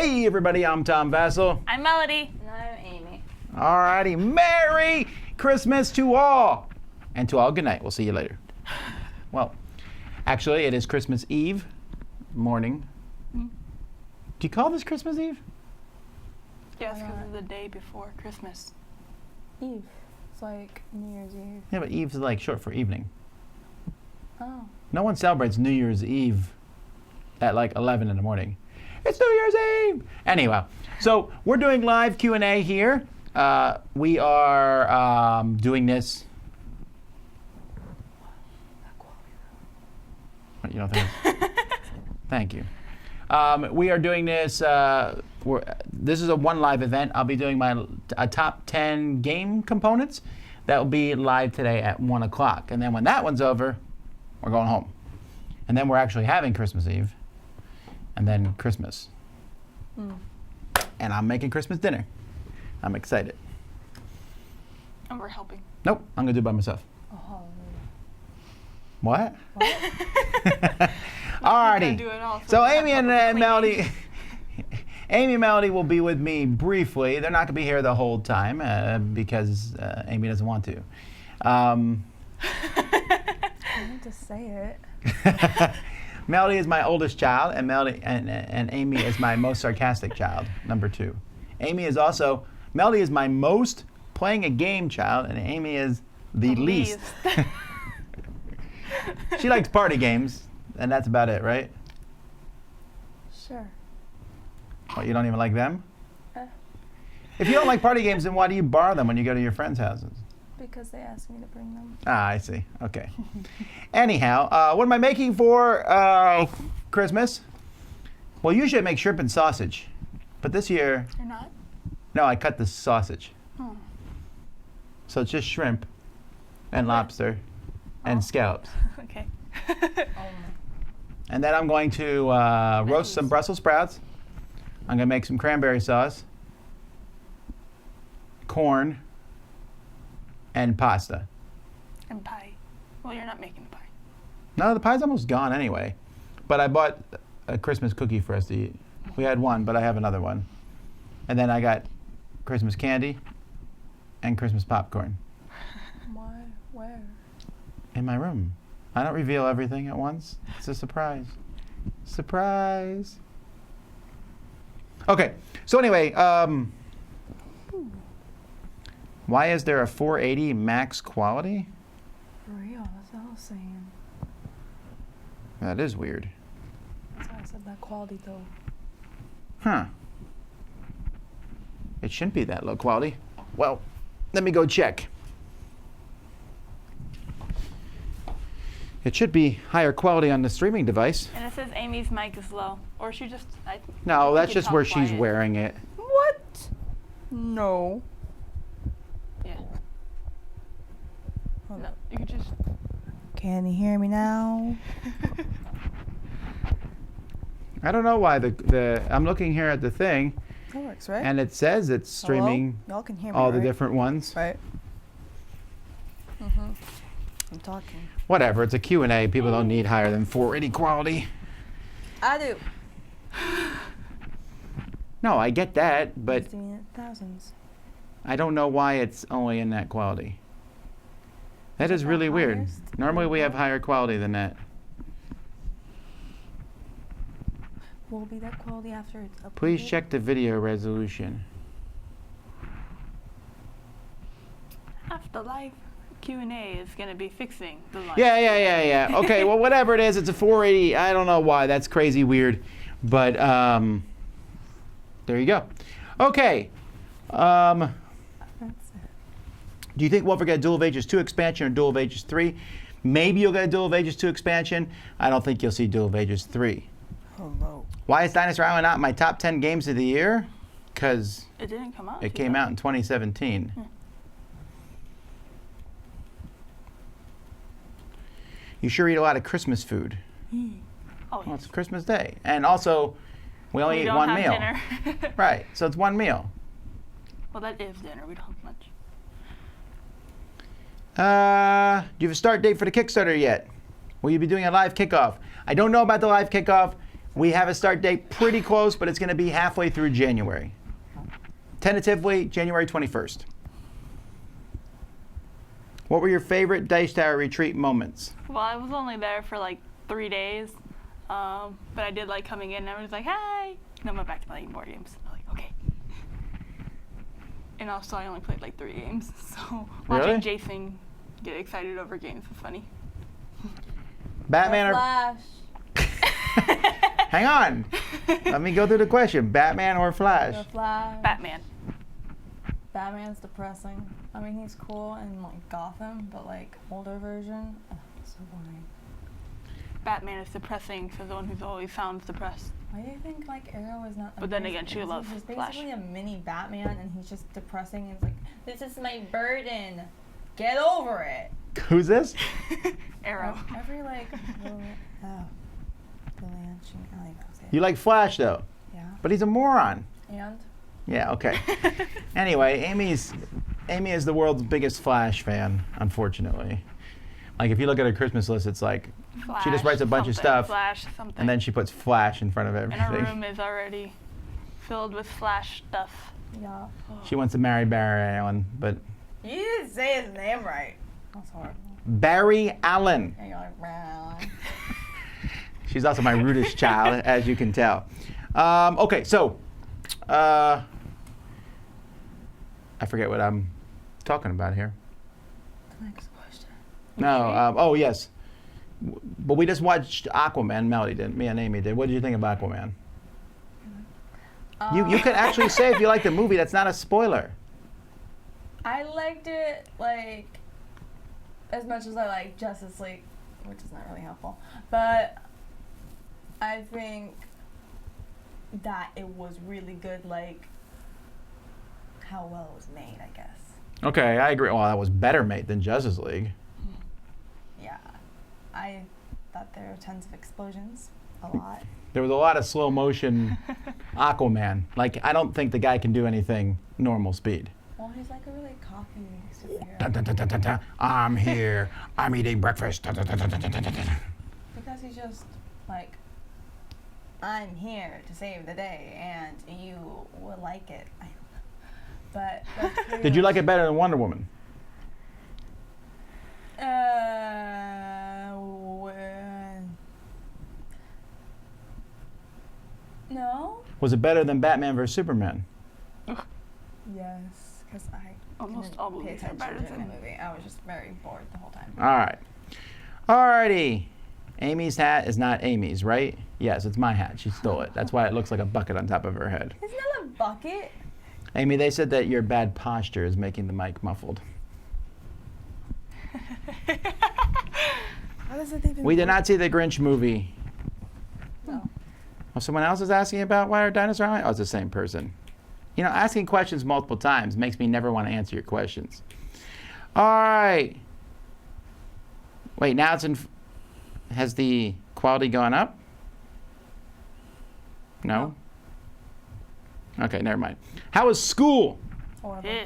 Hey everybody, I'm Tom Vasel. I'm Melody. And I'm Amy. Alrighty, Merry Christmas to all. And to all, good night. We'll see you later. Well, actually, it is Christmas Eve morning. Do you call this Christmas Eve? Yes, because it's the day before Christmas. Eve. It's like New Year's Eve. Yeah, but Eve's like short for evening. Oh. No one celebrates New Year's Eve at like 11 in the morning. It's New Year's Eve! Anyway, so we're doing live Q&A here. We are doing this. What, you don't think? Thank you. We are doing this. This is a one live event. I'll be doing my top 10 game components. That will be live today at 1 o'clock. And then when that one's over, we're going home. And then we're actually having Christmas Eve. And then Christmas. And I'm making Christmas dinner. I'm excited. And we're helping. Nope, I'm going to do it by myself. Oh. What? Gonna Alrighty. do it all, So we have Amy help and with the Melody, cleaning. Amy and Melody will be with me briefly. They're not going to be here the whole time because Amy doesn't want to. I need to say it. Melody is my oldest child, and and Amy is my most sarcastic child, number 2. Melody is my most playing a game child, and Amy is the least. She likes party games, and that's about it, right? Sure. What, you don't even like them? Uh. If you don't like party games, then why do you borrow them when you go to your friends' houses? Because they asked me to bring them. Ah, I see. Okay. Anyhow, what am I making for Christmas? Well, usually I make shrimp and sausage. But this year, You're not? no, I cut the sausage. Oh. So it's just shrimp and lobster and scallops. Okay. And then I'm going to roast some Brussels sprouts. I'm going to make some cranberry sauce, corn, and pasta. And pie. Well, you're not making the pie. No, the pie's almost gone anyway. But I bought a Christmas cookie for us to eat. We had one, but I have another one. And then I got Christmas candy and Christmas popcorn. Why? Where? In my room. I don't reveal everything at once. It's a surprise. Surprise. Okay, so anyway, why is there a 480 max quality? For real, that's what I was saying. That is weird. That's why I said that quality though. Huh. It shouldn't be that low quality. Well, let me go check. It should be higher quality on the streaming device. And it says Amy's mic is low. Or she just... No, that's you just talk where she's quiet. wearing it. What? No. Yeah. Hold No, up. you could just... Can you hear me now? I don't know why I'm looking here at the thing, That works, right? and it says it's streaming Hello? Y'all can hear me, all the right? different ones. Right. Mm-hmm. I'm talking. Whatever, it's a Q&A. People don't need higher than 480 quality. I do. No, I get that, but Thousands. I don't know why it's only in that quality. That is that really weird. highest? Normally we have higher quality than that. Will be that quality after it's uploaded? Please check the video resolution. After live Q&A is going to be fixing the live. Yeah. Okay, well, whatever it is, it's a 480. I don't know why. That's crazy weird. But there you go. Okay. That's it. Do you think we'll ever get a Duel of Ages 2 expansion or Duel of Ages 3? Maybe you'll get a Duel of Ages 2 expansion. I don't think you'll see Duel of Ages 3. Oh no. Why is Dinosaur Island not in my top 10 games of the year? Because It didn't come out. it came out in 2017. You sure eat a lot of Christmas food. Oh, Well, it's Christmas Day. And also, we only we eat don't one have meal. dinner. Right, so it's one meal. Well, that is dinner. We don't have much. Do you have a start date for the Kickstarter yet? Will you be doing a live kickoff? I don't know about the live kickoff. We have a start date pretty close, but it's going to be halfway through January. Tentatively, January 21st. What were your favorite Dice Tower retreat moments? Well, I was only there for like 3 days, but I did like coming in and I was like, hi. And then went back to playing board games. I'm like, okay. And also, I only played like 3 games, so watching Really? Jason get excited over games was funny. Batman or Flash. hang on, let me go through the question. Batman or The Flash? Flash. Batman. Batman's depressing. I mean, he's cool in like Gotham, but like older version, so boring. Batman is depressing, so the one who's always sounds depressed. Why do you think like Arrow is not? But then again, she amazing? loves He's Flash. basically a mini Batman, and he's just depressing. And it's like, this is my burden. Get over it. Who's this? Arrow. Every like little, Blanche, I don't know. You like Flash though, Yeah. but he's a moron. And Yeah, okay. Anyway, Amy is the world's biggest Flash fan, unfortunately. Like if you look at her Christmas list, it's like Flash, she just writes a bunch of something, stuff, Flash, something. and then she puts Flash in front of And her everything. room is already filled with Flash stuff. yeah. She wants to marry Barry Allen, but You didn't say his name right. That's horrible. Barry Allen. And you're like, wow. She's also my rudest child, as you can tell. Okay, so I forget what I'm talking about here. The next question. No. Oh yes. But we just watched Aquaman. Melody did. Me and Amy did. What did you think of Aquaman? You can actually say if you like the movie. That's not a spoiler. I liked it like as much as I like Justice League, which is not really helpful. But I think that it was really good, like how well it was made, I guess. Okay, I agree. Well, that was better made than Justice League. Yeah. I thought there were tons of explosions, a lot. There was a lot of slow motion Aquaman. Like I don't think the guy can do anything normal speed. Well, he's like a really cocky superhero. Dun, dun, dun, dun, dun, dun. I'm here. I'm eating breakfast. Dun, dun, dun, dun, dun, dun, dun, dun. Because he's just like, I'm here to save the day, and you will like it. I don't know. But that's pretty Did you much- like it better than Wonder Woman? No. Was it better than Batman vs Superman? Yes, because I Almost didn't all pay movies are attention better during than- the movie. I was just very bored the whole time. All right. Alrighty. Amy's hat is not Amy's, right? Yes, it's my hat. She stole it. That's why it looks like a bucket on top of her head. Isn't that a bucket? Amy, they said that your bad posture is making the mic muffled. How does it even? We did not see the Grinch movie. No. Oh, someone else is asking about why are dinosaurs on? Oh, it's the same person. You know, asking questions multiple times makes me never want to answer your questions. All right. Wait, now it's in. Has the quality gone up? No? Okay, never mind. How was school? Horrible. Eh.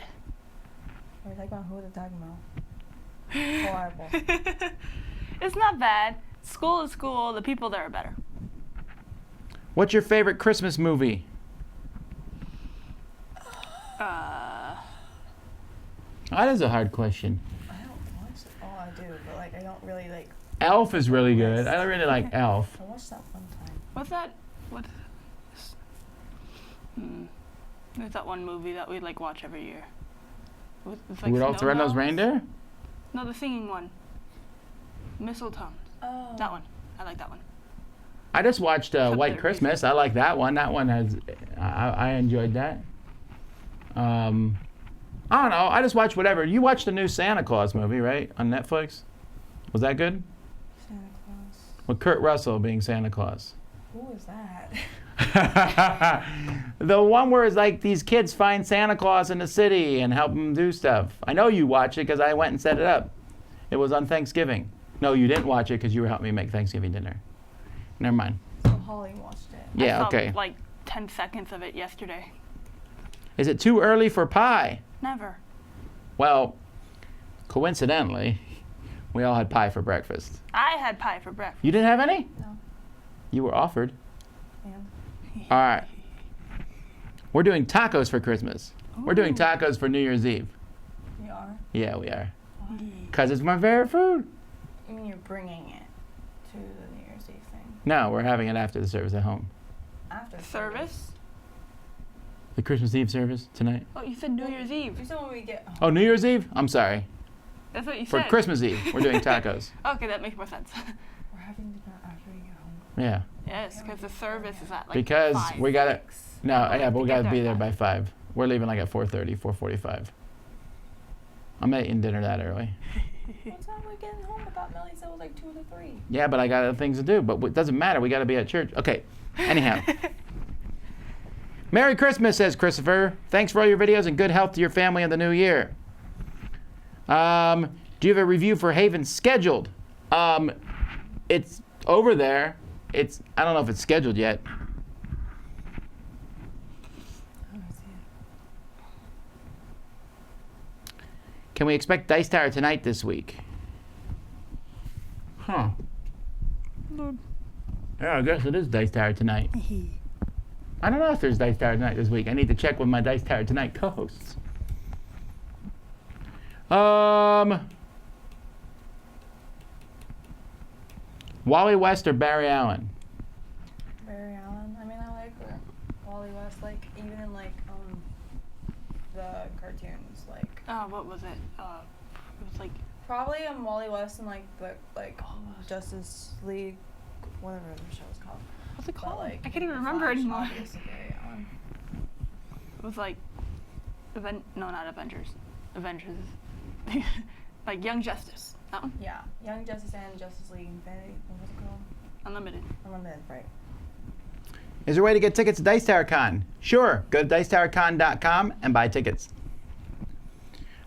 We're talking about who we're talking about. Horrible. It's not bad. School is school. The people there are better. What's your favorite Christmas movie? That is a hard question. I don't watch it. Oh, I do, but like I don't really like. Elf is really good. I really like Elf. I watched that one time. What's that? What? There's that one movie that we like watch every year. It's like Rudolph the snow Red-Nosed dogs. Reindeer? No, the singing one. Mistletoe. Oh. That one. I like that one. I just watched Except White they're Christmas. I like that one. That one has, I enjoyed that. I don't know. I just watch whatever. You watched the new Santa Claus movie, right, on Netflix? Was that good? Santa Claus. With Kurt Russell being Santa Claus. Who is that? The one where it's like these kids find Santa Claus in the city and help him do stuff. I know you watched it because I went and set it up. It was on Thanksgiving. No, you didn't watch it because you were helping me make Thanksgiving dinner. Never mind. So Holly watched it. Yeah, I saw okay. like 10 seconds of it yesterday. Is it too early for pie? Never. Well, coincidentally, we all had pie for breakfast. I had pie for breakfast. You didn't have any? No. You were offered. And All right. We're doing tacos for Christmas. We're doing tacos for New Year's Eve. we are. Yeah, we are. Because it's my favorite food. I mean, you're bringing it to the New Year's Eve thing. No, we're having it after the service at home. After the Service? The Christmas Eve service tonight. Oh, you said New Year's Eve. You said when we get home. Oh, New Year's Eve? I'm sorry. That's what you For said. Christmas Eve, we're doing tacos. Okay, that makes more sense. We're having dinner after we get home. Yeah. Yes, because the service is at like Because 5, we got to... 6. No, yeah, but we got to get be there there at by 5. We're leaving like at 4:30, 4:45. I'm eating dinner that early. What time are we getting home? I thought Melly said it was like 2 to 3. Yeah, but I got other things to do. But it doesn't matter. We got to be at church. Okay. Anyhow. Merry Christmas, says Christopher. Thanks for all your videos and good health to your family in the new year. Do you have a review for Haven scheduled? It's over there. I don't know if it's scheduled yet. Can we expect Dice Tower tonight this week? Huh. Yeah, I guess it is Dice Tower tonight. I don't know if there's Dice Tower tonight this week. I need to check with my Dice Tower tonight co-hosts. Wally West or Barry Allen? Barry Allen. I mean, I like Wally West. Like even in like the cartoons, like what was it? It was like probably Wally West and like the Justice League, whatever the show was called. what's it But, called? like, I can't even the remember Flash, anymore. obviously Barry Allen. It was like no, not Avengers. Avengers. Like Young Justice. That one. Yeah, Young Justice and Justice League Infinity. What was it called? Unlimited. Unlimited, right? Is there a way to get tickets to Dice Tower Con? Sure. Go to dicetowercon.com and buy tickets.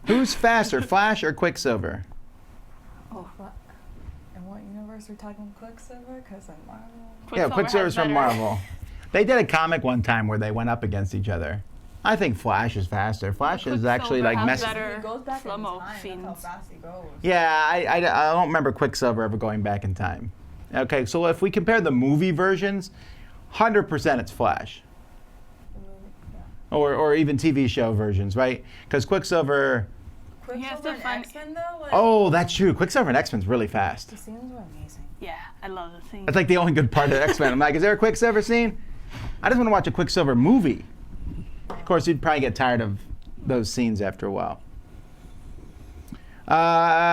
Who's faster, Flash or Quicksilver? Oh, what? In what universe are we talking Quicksilver? Because in Marvel. Yeah, Quicksilver's from Marvel. They did a comic one time where they went up against each other. I think Flash is faster. Flash is actually like has messy. better He goes back in slow-mo time. That's scenes. how fast he goes. Yeah, I don't remember Quicksilver ever going back in time. Okay, so if we compare the movie versions, 100% it's Flash. The movie, yeah. Or even TV show versions, right? Because Quicksilver... Quicksilver and find- X-Men though? Like, Oh, that's true. Quicksilver and X-Men's really fast. the scenes were amazing. Yeah, I love the scene. That's like the only good part of X-Men. I'm like, is there a Quicksilver scene? I just want to watch a Quicksilver movie. Of course, you'd probably get tired of those scenes after a while.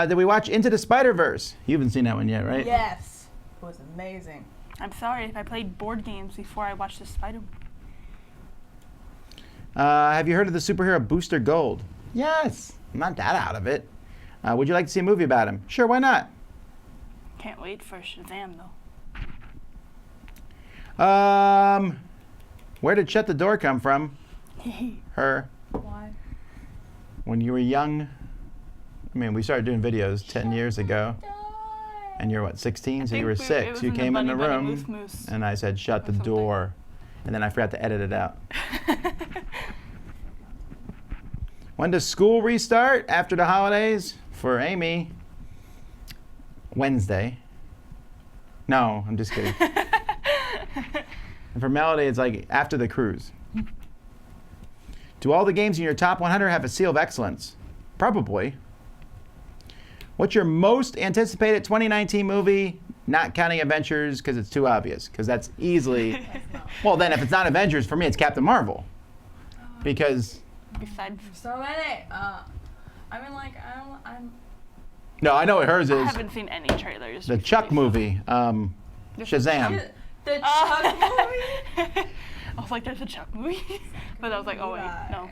Did we watch Into the Spider-Verse? You haven't seen that one yet, right? Yes. It was amazing. I'm sorry if I played board games before I watched the Spider. Have you heard of the superhero Booster Gold? Yes. I'm not that out of it. Would you like to see a movie about him? Sure, why not? Can't wait for Shazam though. Where did Shut the Door come from? Her. Why? When you were young. I mean, we started doing videos 10 years ago. And you're what, 16? So you were 6. You came in the room Moose. and I said, shut the something. door. And then I forgot to edit it out. When does school restart after the holidays? For Amy, Wednesday. No, I'm just kidding. And for Melody, it's like after the cruise. Do all the games in your top 100 have a seal of excellence? Probably. What's your most anticipated 2019 movie? Not counting Avengers because it's too obvious. Because that's easily. Well, then if it's not Avengers, for me, it's Captain Marvel. Because. Besides, So many. I mean, like, I'm. No, I know what hers I is. haven't seen any trailers. The Chuck movie. Shazam. The Chuck movie? I was like, there's a Chuck movie? But I was like, oh wait, no.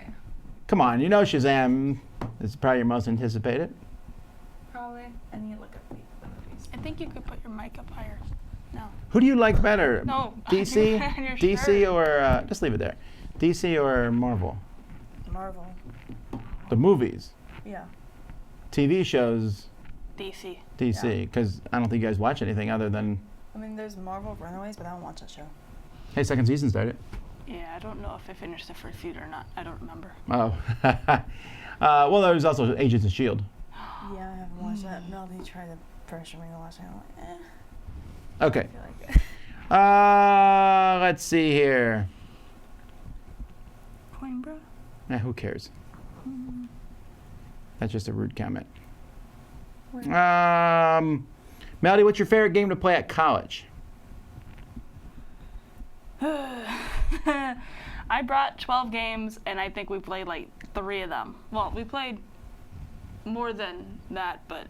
Come on, you know Shazam is probably your most anticipated. Probably. I need to look at the movies. I think you could put your mic up higher. No. Who do you like better? No. DC? On your DC shirt. or, just leave it there. DC or Marvel? Marvel. The movies. Yeah. TV shows, DC. DC. Because I don't think you guys watch anything other than, I mean, there's Marvel Runaways, but I don't watch that show. hey, second season started. Yeah, I don't know if I finished the first season or not. I don't remember. Oh. Well, there's also Agents of S.H.I.E.L.D. Yeah, I haven't watched that. No, they tried to pressure me to watch it. I'm like, Okay. I feel like it. Let's see here. Coimbra? Who cares? That's just a rude comment. Melody, what's your favorite game to play at college? I brought 12 games, and I think we played like 3 of them. Well, we played more than that, but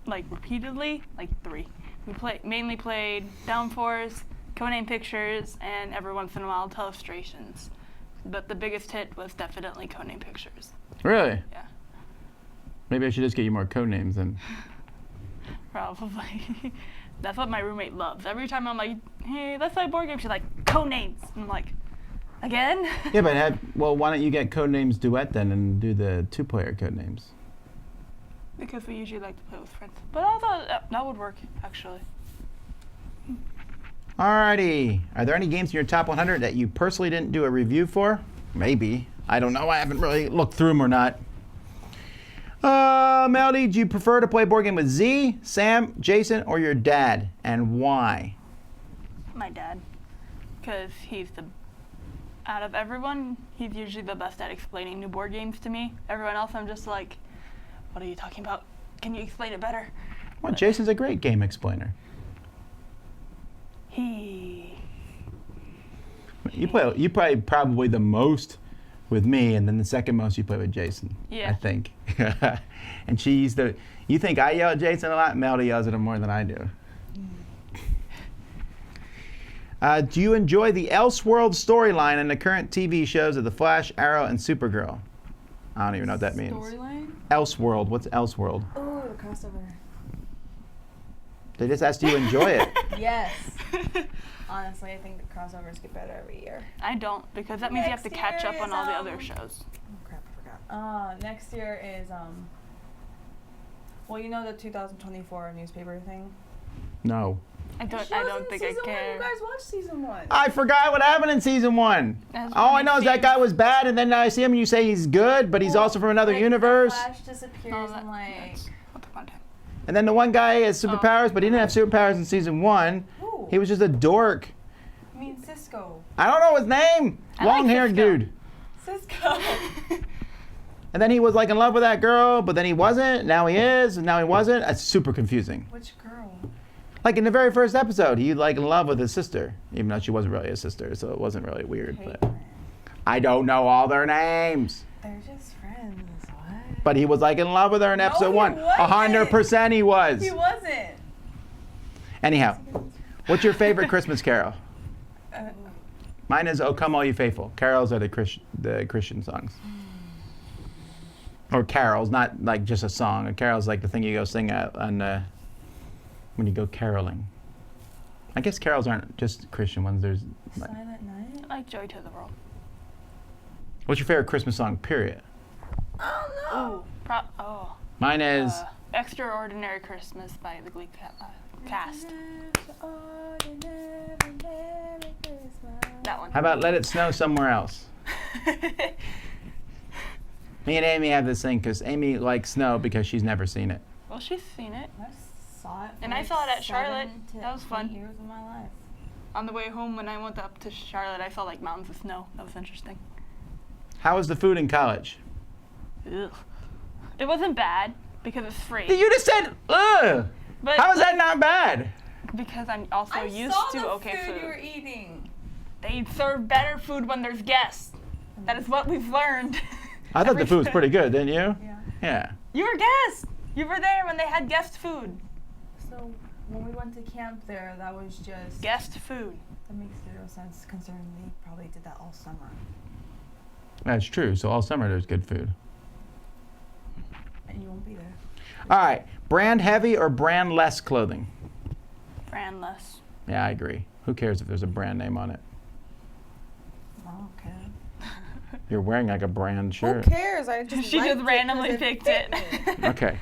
like repeatedly, like 3. We mainly played Downforce, Codename Pictures, and every once in a while Telestrations. But the biggest hit was definitely Codename Pictures. Really? Yeah. Maybe I should just get you more code names then. Probably. That's what my roommate loves. Every time I'm like, hey, let's play a board game, she's like, Codenames. And I'm like, again? Yeah, but why don't you get Codenames Duet then and do the 2-player Codenames? Because we usually like to play with friends. But I thought that would work, actually. Alrighty. Are there any games in your top 100 that you personally didn't do a review for? Maybe. I don't know. I haven't really looked through them or not. Melody, do you prefer to play a board game with Z, Sam, Jason, or your dad? And why? My dad. Because out of everyone, he's usually the best at explaining new board games to me. Everyone else, I'm just like, what are you talking about? Can you explain it better? Well, Jason's a great game explainer. You play probably the most with me, and then the second most you play with Jason. Yeah. I think. And you think I yell at Jason a lot? Melody yells at him more than I do. Do you enjoy the Elseworld storyline in the current TV shows of The Flash, Arrow, and Supergirl? I don't even know what that means. Storyline? Elseworld. What's Elseworld? Oh, the crossover. They just asked do you enjoy it. Yes. Honestly, I think the crossovers get better every year. I don't, because that means you have to catch up on all the other shows. Oh crap, I forgot. Next year is well, you know the 2024 newspaper thing? No. I don't think I Season care. 1, you guys watched season 1. I forgot what happened in season 1. All I know is that guy was bad, and then I see him and you say he's good, but he's also from another universe. Flash disappears and like... And then the one guy has superpowers, but he didn't have superpowers in season 1. Ooh. He was just a dork. I mean Cisco. I don't know his name. Long-haired dude. Cisco. And then he was like in love with that girl, but then he wasn't. Now he is, and now he wasn't. It's super confusing. Which girl? Like in the very first episode, he like in love with his sister, even though she wasn't really his sister, so it wasn't really weird. But I don't know all their names. They're just friends. What? But he was like in love with her in episode 1. 100% he was. He wasn't. Anyhow, what's your favorite Christmas carol? Mine is "O Come All You Faithful." Carols are the Christian songs. Or carols, not like just a song. A carol's like the thing you go sing at when you go caroling. I guess carols aren't just Christian ones. There's Silent Night? I like Joy to the World. What's your favorite Christmas song, period? Oh no. Mine is Extraordinary Christmas by the Glee cast. That one. How about Let It Snow Somewhere Else? Me and Amy have this thing because Amy likes snow because she's never seen it. Well, she's seen it. I saw it. And I saw it at Charlotte. That was fun. Years of my life. On the way home when I went up to Charlotte, I saw like mountains of snow. That was interesting. How was the food in college? Ugh. It wasn't bad because it's free. You just said, ugh. But How is that not bad? Because I'm also used to okay food. You were eating. They serve better food when there's guests. That is what we've learned. I thought the food was pretty good, didn't you? Yeah. Yeah. You were guests. You were there when they had guest food. So when we went to camp there, that was just Guest food. That makes zero sense considering they probably did that all summer. That's true. So all summer there's good food. And you won't be there. All right. Brand heavy or brand less clothing? Brandless. Yeah, I agree. Who cares if there's a brand name on it? Oh, okay. You're wearing like a brand shirt. Who cares? I just She liked just randomly it 'cause picked fit it. me. Okay.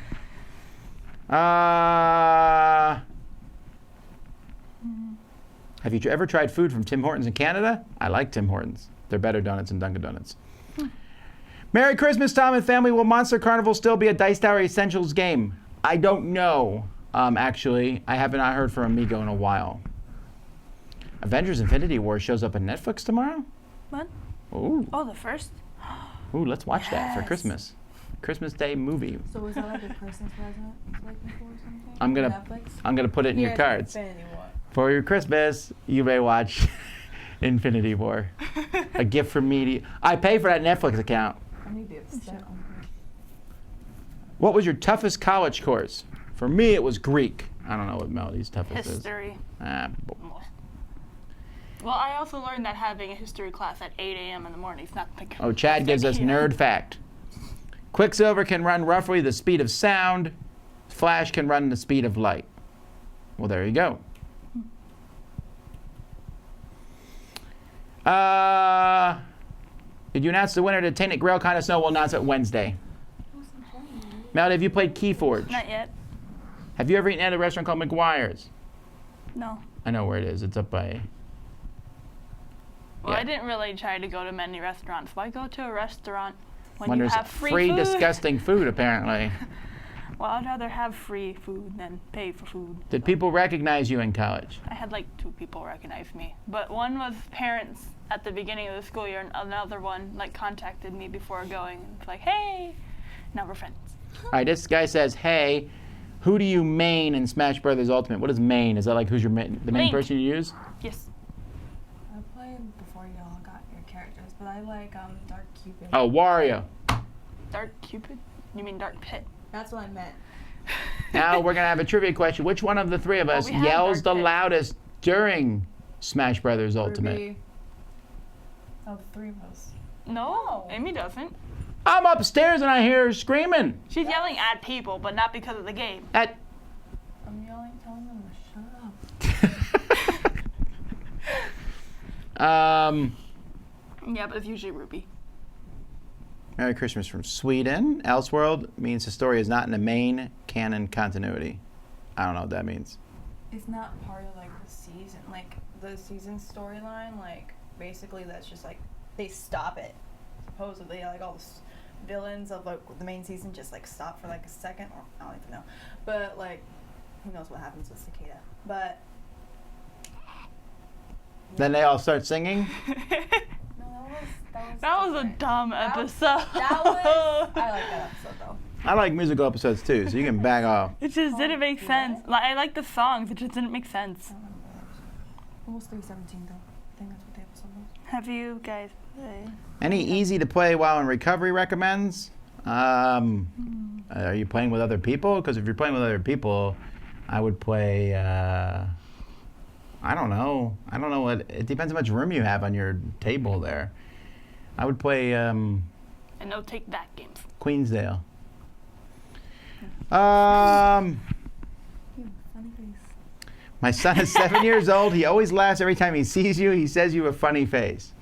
Have you ever tried food from Tim Hortons in Canada? I like Tim Hortons. They're better donuts than Dunkin' Donuts. Merry Christmas, Tom and family. Will Monster Carnival still be a Dice Tower Essentials game? I don't know, actually. I have not heard from Amigo in a while. Avengers Infinity War shows up on Netflix tomorrow? What? Ooh. Oh, the first? Ooh, let's watch that for Yes. Christmas. Christmas Day movie. So was that like a Christmas present like before or something? I'm gonna Netflix? I'm gonna put it in your Here's cards. Infinity War. For your Christmas, you may watch Infinity War. A gift from me to you. I pay for that Netflix account. I need to upset on her. What was your toughest college course? For me, it was Greek. I don't know what Melody's toughest is. History. Well, I also learned that having a history class at 8 a.m. in the morning is not the Oh, Chad gives us nerd fact. Quicksilver can run roughly the speed of sound. Flash can run the speed of light. Well, there you go. Did you announce the winner to Tainted Grail Contest? No, we'll announce it Wednesday. Melody, have you played Keyforge? Not yet. Have you ever eaten at a restaurant called McGuire's? No. I know where it is. It's up by... Well, Yeah. I didn't really try to go to many restaurants. Why go to a restaurant when When you there's have free food? disgusting food, apparently. Well, I'd rather have free food than pay for food. Did people recognize you in college? I had like 2 people recognize me, but one was parents at the beginning of the school year, and another one like contacted me before going. It's like, hey, now we're friends. All right, this guy says, hey, who do you main in Smash Brothers Ultimate? What is main? Is that like who's your the main Link. person you use? Yes. I played before y'all got your characters, but I like Dark Cupid. Oh, Wario. Dark Cupid? You mean Dark Pit? That's what I meant. Now we're going to have a trivia question. Which one of the three of us we have yells Dark the Pit. loudest during Smash Brothers Ultimate? Ruby. Oh, the 3 of us. No, No. Amy doesn't. I'm upstairs and I hear her screaming. She's yelling at people, but not because of the game. At I'm yelling, telling them to shut up. Yeah, but it's usually Ruby. Merry Christmas from Sweden. Elseworld means the story is not in the main canon continuity. I don't know what that means. It's not part of like the season, like the season storyline. Like basically, that's just like they stop it. Supposedly, like all the villains of like the main season just like stop for like a second, or I don't even know. But like, who knows what happens with Cicada? But Then they all start singing. no, that That was a different. dumb That was- episode. That was. I like that episode though. I like musical episodes too, so you can back off. It just didn't make sense. Like, I like the songs, it just didn't make sense. Almost 317 though. I think that's what the episode was. Have you guys played? Any easy to play while in recovery recommends? Are you playing with other people? Because if you're playing with other people, I would play. I don't know. I don't know what. It depends how much room you have on your table there. I would play And no take that games. Queensdale. Funny face. My son is 7 years old. He always laughs every time he sees you. He says you have a funny face.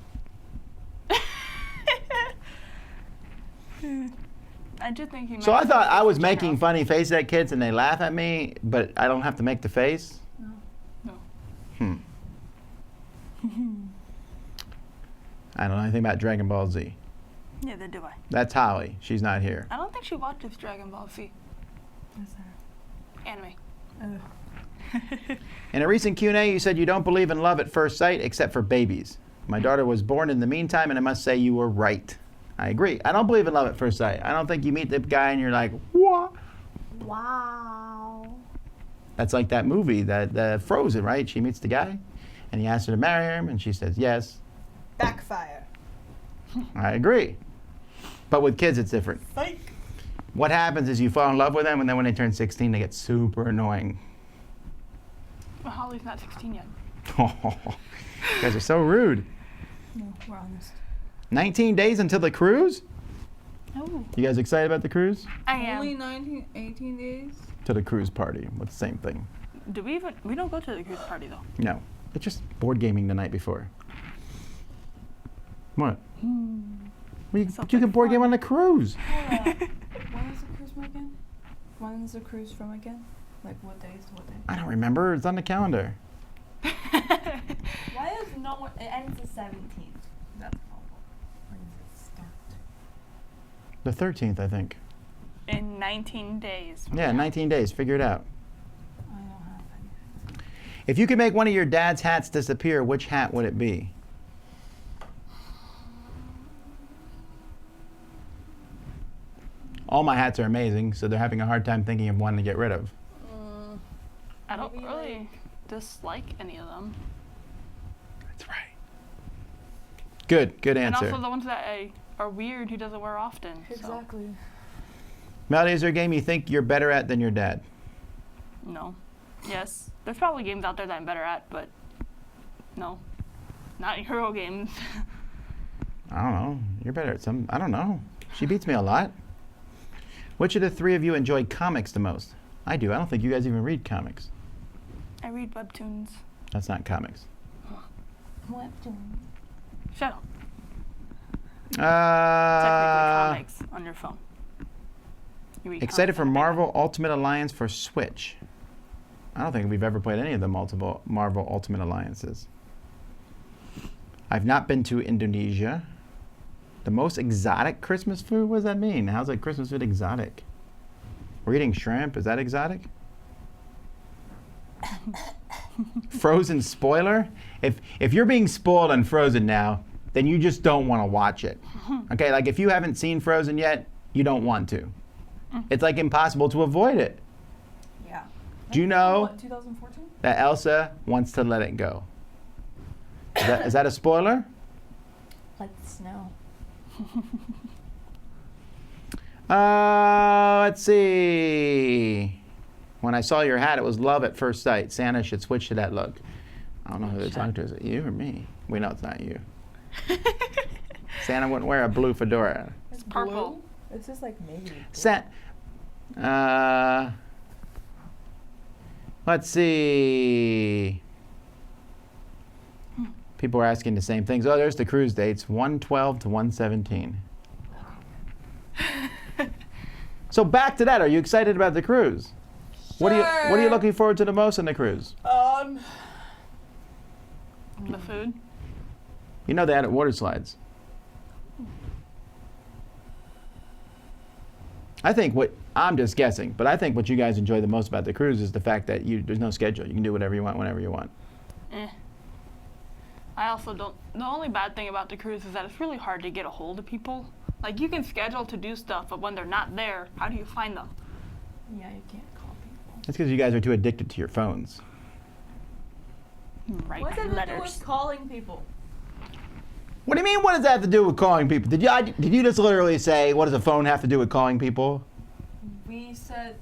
I just think he. So I might thought have I was in making general. funny faces at kids and they laugh at me, but I don't have to make the face. No. Hmm. I don't know anything about Dragon Ball Z. Neither do I. That's Holly. She's not here. I don't think she watches Dragon Ball Z What's that? anime. In a recent Q&A, you said you don't believe in love at first sight except for babies. My daughter was born in the meantime, and I must say you were right. I agree. I don't believe in love at first sight. I don't think you meet the guy and you're like, what? Wow. That's like that movie, that Frozen, right? She meets the guy, and he asks her to marry him, and she says yes. Backfire. I agree. But with kids, it's different. Psych. What happens is you fall in love with them, and then when they turn 16, they get super annoying. Well, Holly's not 16 yet. You guys are so rude. No, we're honest. 19 days until the cruise? Oh. You guys excited about the cruise? I am. Only 18 days? To the cruise party. It's the same thing. Do we even? We don't go to the cruise party though. No. It's just board gaming the night before. What? Well, Sounds you can like board game fun. on the cruise. When is the cruise from again? When is the cruise from again? Like what days to what day? I don't remember. It's on the calendar. Why is no one? It ends the 17th. That's awful. When does it start? The 13th, I think. In 19 days. Yeah, 19 days. Figure it out. I don't have anything. If you could make one of your dad's hats disappear, which hat would it be? All my hats are amazing, so they're having a hard time thinking of one to get rid of. I don't Maybe, really dislike any of them. That's right. Good And answer. also the ones that are weird he doesn't wear often. So. Exactly. Melody, is there a game you think you're better at than your dad? No. Yes. There's probably games out there that I'm better at, but no. Not Euro games. I don't know. You're better at some. I don't know. She beats me a lot. Which of the three of you enjoy comics the most? I do. I don't think you guys even read comics. I read webtoons. That's not comics. What? Shut up. Technically Uh, comics on your phone. You read excited comics for on your Marvel Ultimate Alliance for Switch. I don't think we've ever played any of the multiple Marvel Ultimate Alliances. I've not been to Indonesia. The most exotic Christmas food? What does that mean? How's like Christmas food exotic? We're eating shrimp. Is that exotic? Frozen spoiler? If you're being spoiled on Frozen now, then you just don't want to watch it. Okay, like if you haven't seen Frozen yet, you don't want to. It's like impossible to avoid it. Yeah. Do you know What, 2014? that Elsa wants to let it go? Is that a spoiler? Like the snow. Let's see. When I saw your hat, it was love at first sight. Santa should switch to that look. I don't know who they're talking to. Is it you or me? We know it's not you. Santa wouldn't wear a blue fedora. It's purple. Blue? It's just like maybe. Let's see. People are asking the same things. Oh, there's the cruise dates, 112 to 117. So back to that. Are you excited about the cruise? What are you looking forward to the most on the cruise? The food. You know they added water slides. I think I'm just guessing, but I think what you guys enjoy the most about the cruise is the fact that there's no schedule. You can do whatever you want, whenever you want. I also don't. The only bad thing about the cruise is that it's really hard to get a hold of people. Like you can schedule to do stuff, but when they're not there, how do you find them? Yeah, you can't call people. That's because you guys are too addicted to your phones. Write What's that to do letters. with calling people? What do you mean? What does that have to do with calling people? Did you just literally say, what does a phone have to do with calling people? We said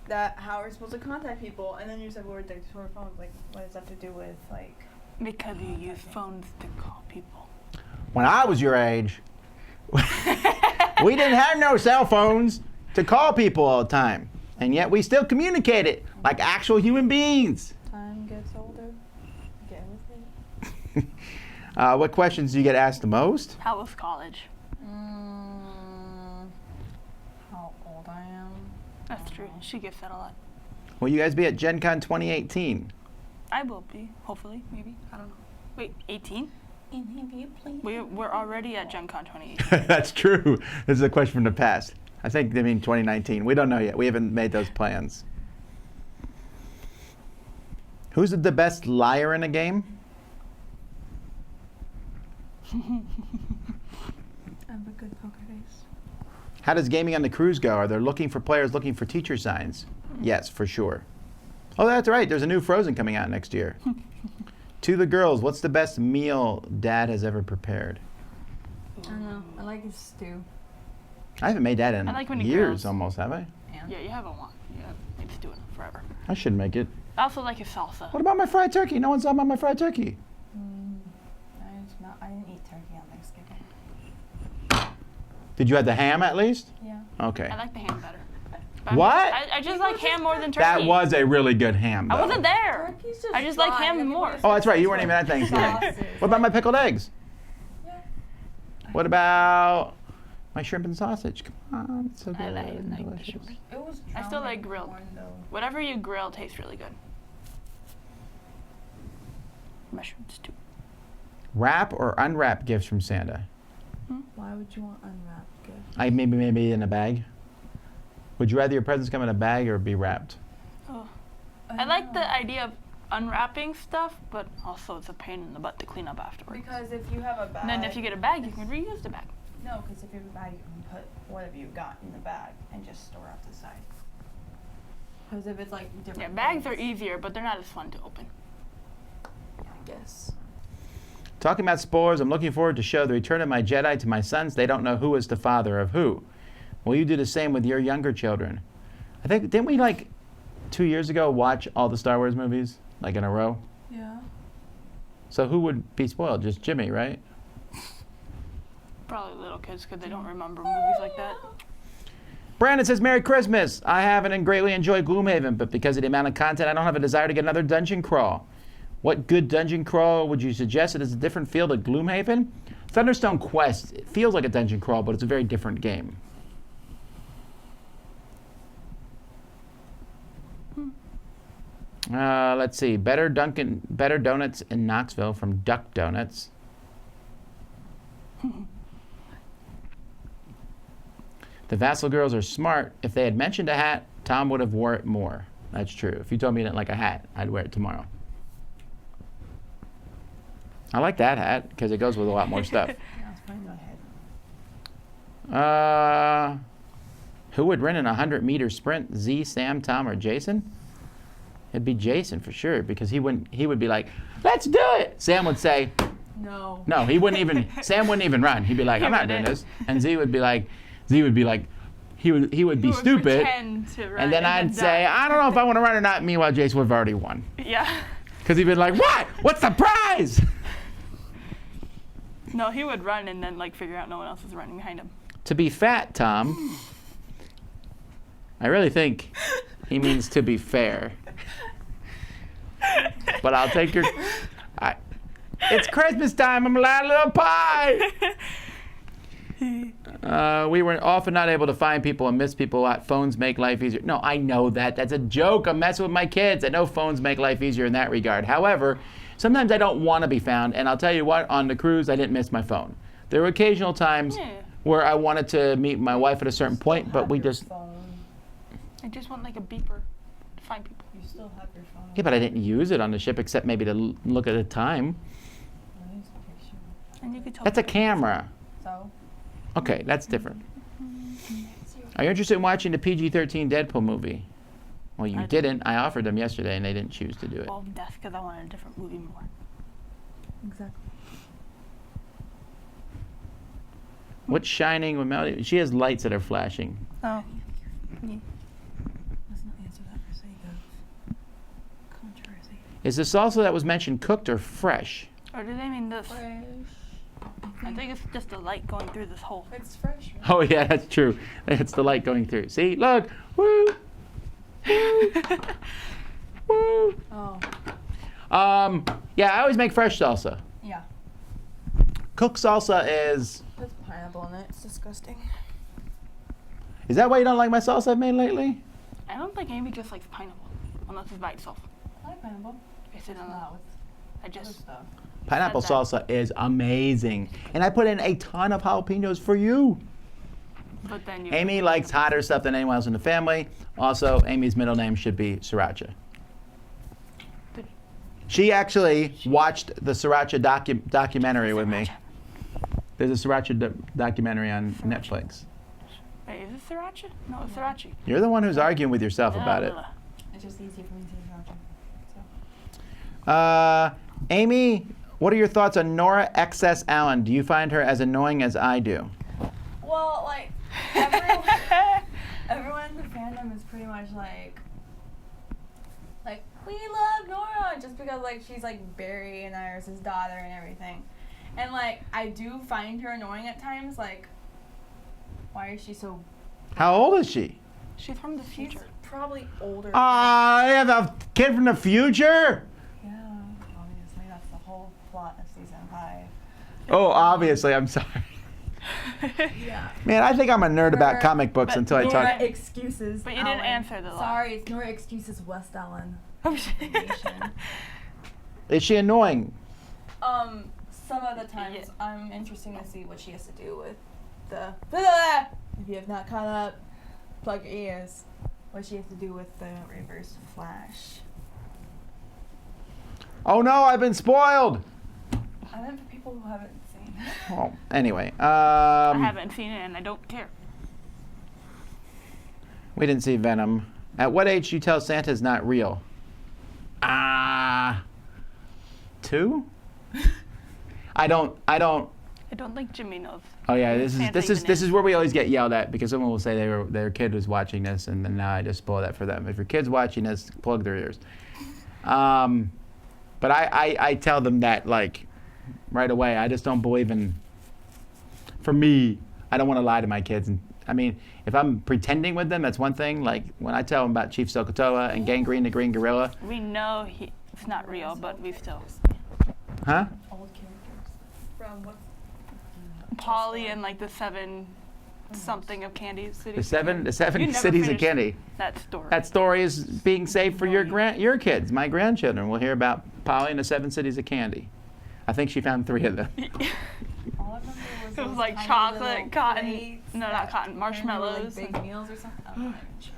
that how we're supposed to contact people, and then you said we're addicted to our phones. Like, what does that have to do with, like... Because you use phones to call people. When I was your age, we didn't have no cell phones to call people all the time. And yet we still communicated like actual human beings. Time gets older. Get with it. What questions do you get asked the most? How was college? How old I am. That's true. She gets that a lot. Will you guys be at Gen Con 2018? I will be. Hopefully. Maybe. I don't know. Wait, 18? Please. We're already at Gen Con 2018. That's true. This is a question from the past. I think they mean 2019. We don't know yet. We haven't made those plans. Who's the best liar in a game? I have a good poker face. How does gaming on the cruise go? Are there players looking for teacher signs? Yes, for sure. Oh, that's right. There's a new Frozen coming out next year. To the girls, what's the best meal Dad has ever prepared? I don't know. I like his stew. I haven't made that in I like when he years grills. almost, have I? Yeah, you haven't won. You haven't made to do it forever. I should make it. I also like his salsa. What about my fried turkey? No one's talking about my fried turkey. I didn't eat turkey on Thanksgiving. Did you have the ham at least? Yeah. Okay. I like the ham better. But What? I just like ham more than turkey. That was a really good ham, though. I wasn't there. Turkey's just I just like dry. ham Nothing more. worse Oh, that's right. You than weren't even at Thanksgiving. sauces. What about my pickled eggs? Yeah. What about my shrimp and sausage? Come on, it's so good I like and the delicious. shrimp. It was I still like drowning in grilled. corn, though. Whatever you grill tastes really good. Mushrooms too. Wrap or unwrap gifts from Santa? Why would you want unwrapped gifts? Maybe in a bag. Would you rather your presents come in a bag or be wrapped? Oh. I like the idea unwrapping stuff, but also it's a pain in the butt to clean up afterwards. Because if you have a bag. And then if you get a bag, you can reuse the bag. No, because if you have a bag, you can put whatever you got in the bag and just store off the side. Because if it's like different. Yeah, bags are things, easier, but they're not as fun to open. I guess. Talking about spores, I'm looking forward to show the return of my Jedi to my sons. They don't know who is the father of who. Will you do the same with your younger children? I think, didn't we 2 years ago watch all the Star Wars movies, in a row? Yeah. So who would be spoiled? Just Jimmy, right? Probably little kids because they don't remember movies like that. Brandon says, Merry Christmas. I haven't and greatly enjoyed Gloomhaven, but because of the amount of content, I don't have a desire to get another dungeon crawl. What good dungeon crawl would you suggest? It is a different feel to Gloomhaven. Thunderstone Quest, it feels like a dungeon crawl, but it's a very different game. Let's see. Better Donuts in Knoxville from Duck Donuts. The Vasel girls are smart. If they had mentioned a hat, Tom would have wore it more. That's true. If you told me you didn't like a hat, I'd wear it tomorrow. I like that hat because it goes with a lot more stuff. Yeah, it's fine. Go ahead. Who would run in a 100-meter sprint? Z, Sam, Tom, or Jason? It'd be Jason for sure because he would be like, let's do it. Sam would say, No. no, he wouldn't even. Sam wouldn't even run. He'd be like, I'm not doing this. And Z would be like, he would be stupid. Pretend to run And then I'd say, I don't know if I want to run or not. Meanwhile, Jason would have already won. Yeah. Because he'd be like, what? What's the prize? No, he would run and then figure out no one else is running behind him. To be fat, Tom. I really think he means to be fair. But I'll take your. It's Christmas time. I'm allowed a little pie. We were often not able to find people and miss people a lot. Phones make life easier. No, I know that. That's a joke. I'm messing with my kids. I know phones make life easier in that regard. However, sometimes I don't want to be found. And I'll tell you what, on the cruise, I didn't miss my phone. There were occasional times where I wanted to meet my wife at a certain point, but we just. I just want a beeper to find people. You still have your phone. Yeah, but I didn't use it on the ship except maybe to look at the time. And you could tell. That's a camera. So? Okay, that's different. Are you interested in watching the PG-13 Deadpool movie? Well, you didn't. I offered them yesterday, and they didn't choose to do it. Well, that's because I wanted a different movie more. Exactly. What's shining with Melody? She has lights that are flashing. Oh. Let's not answer that for sake of controversy. Is the salsa that was mentioned cooked or fresh? Or do they mean this? Fresh. I think it's just the light going through this hole. It's fresh. Right? Oh, yeah, that's true. It's the light going through. See? Look. Woo! Woo! Woo! Oh. Yeah, I always make fresh salsa. Yeah. Cooked salsa is... There's pineapple in it. It's disgusting. Is that why you don't like my salsa I've made lately? I don't think Amy just likes pineapple, unless it's by itself. I like pineapple. I said, I don't know. No, I with other just. stuff. Pineapple Said that. salsa is amazing. And I put in a ton of jalapenos for you. But then you. Amy likes hotter stuff than anyone else in the family. Also, Amy's middle name should be Sriracha. She actually watched the Sriracha documentary with me. There's a Sriracha documentary on Netflix. Wait, is it sriracha? No, it's sriracha. You're the one who's arguing with yourself about it. It's just easy for me to say sriracha. So. Amy, what are your thoughts on Nora XS Allen? Do you find her as annoying as I do? Well, everyone in the fandom is pretty much like, we love Nora just because she's Barry and Iris' daughter and everything. And I do find her annoying at times. Why is she so? How old is she? She's from the future. She's probably older. I have a kid from the future? Yeah, obviously that's the whole plot of season 5. Oh, obviously, I'm sorry. Yeah. Man, I think I'm a nerd about comic books until I Nora talk. excuses. But you didn't Ellen. answer the last. Sorry, it's Nora excuses West Ellen. Is she annoying? Some of the times Yeah. I'm interested to see what she has to do with the. If you have not caught up, plug your ears. What she has to do with the Reverse Flash. Oh no, I've been spoiled. I meant for people who haven't seen. Oh, anyway. I haven't seen it and I don't care. We didn't see Venom. At what age do you tell Santa's not real? 2? I don't. I don't think Jimmy knows. Oh yeah, this Santa is even where we always get yelled at because someone will say their kid was watching this, and then now I just spoil that for them. If your kid's watching this, plug their ears. But I tell them that like right away. I just don't believe in. For me, I don't want to lie to my kids. And I mean, if I'm pretending with them, that's one thing. Like when I tell them about Chief Sokotoa and Gangrene the Green Gorilla. We know it's not real, but we still. Huh? Old characters. From what? Polly and like the 7 something of Candy City. The seven You never cities of finished candy. That story. That story is being saved for your kids. My grandchildren will hear about Polly and the 7 cities of candy. I think she found 3 of them. All I remember was It those was like tiny chocolate, little cotton. plates No, not that cotton. Marshmallows. Like big meals or something. I'm not even sure.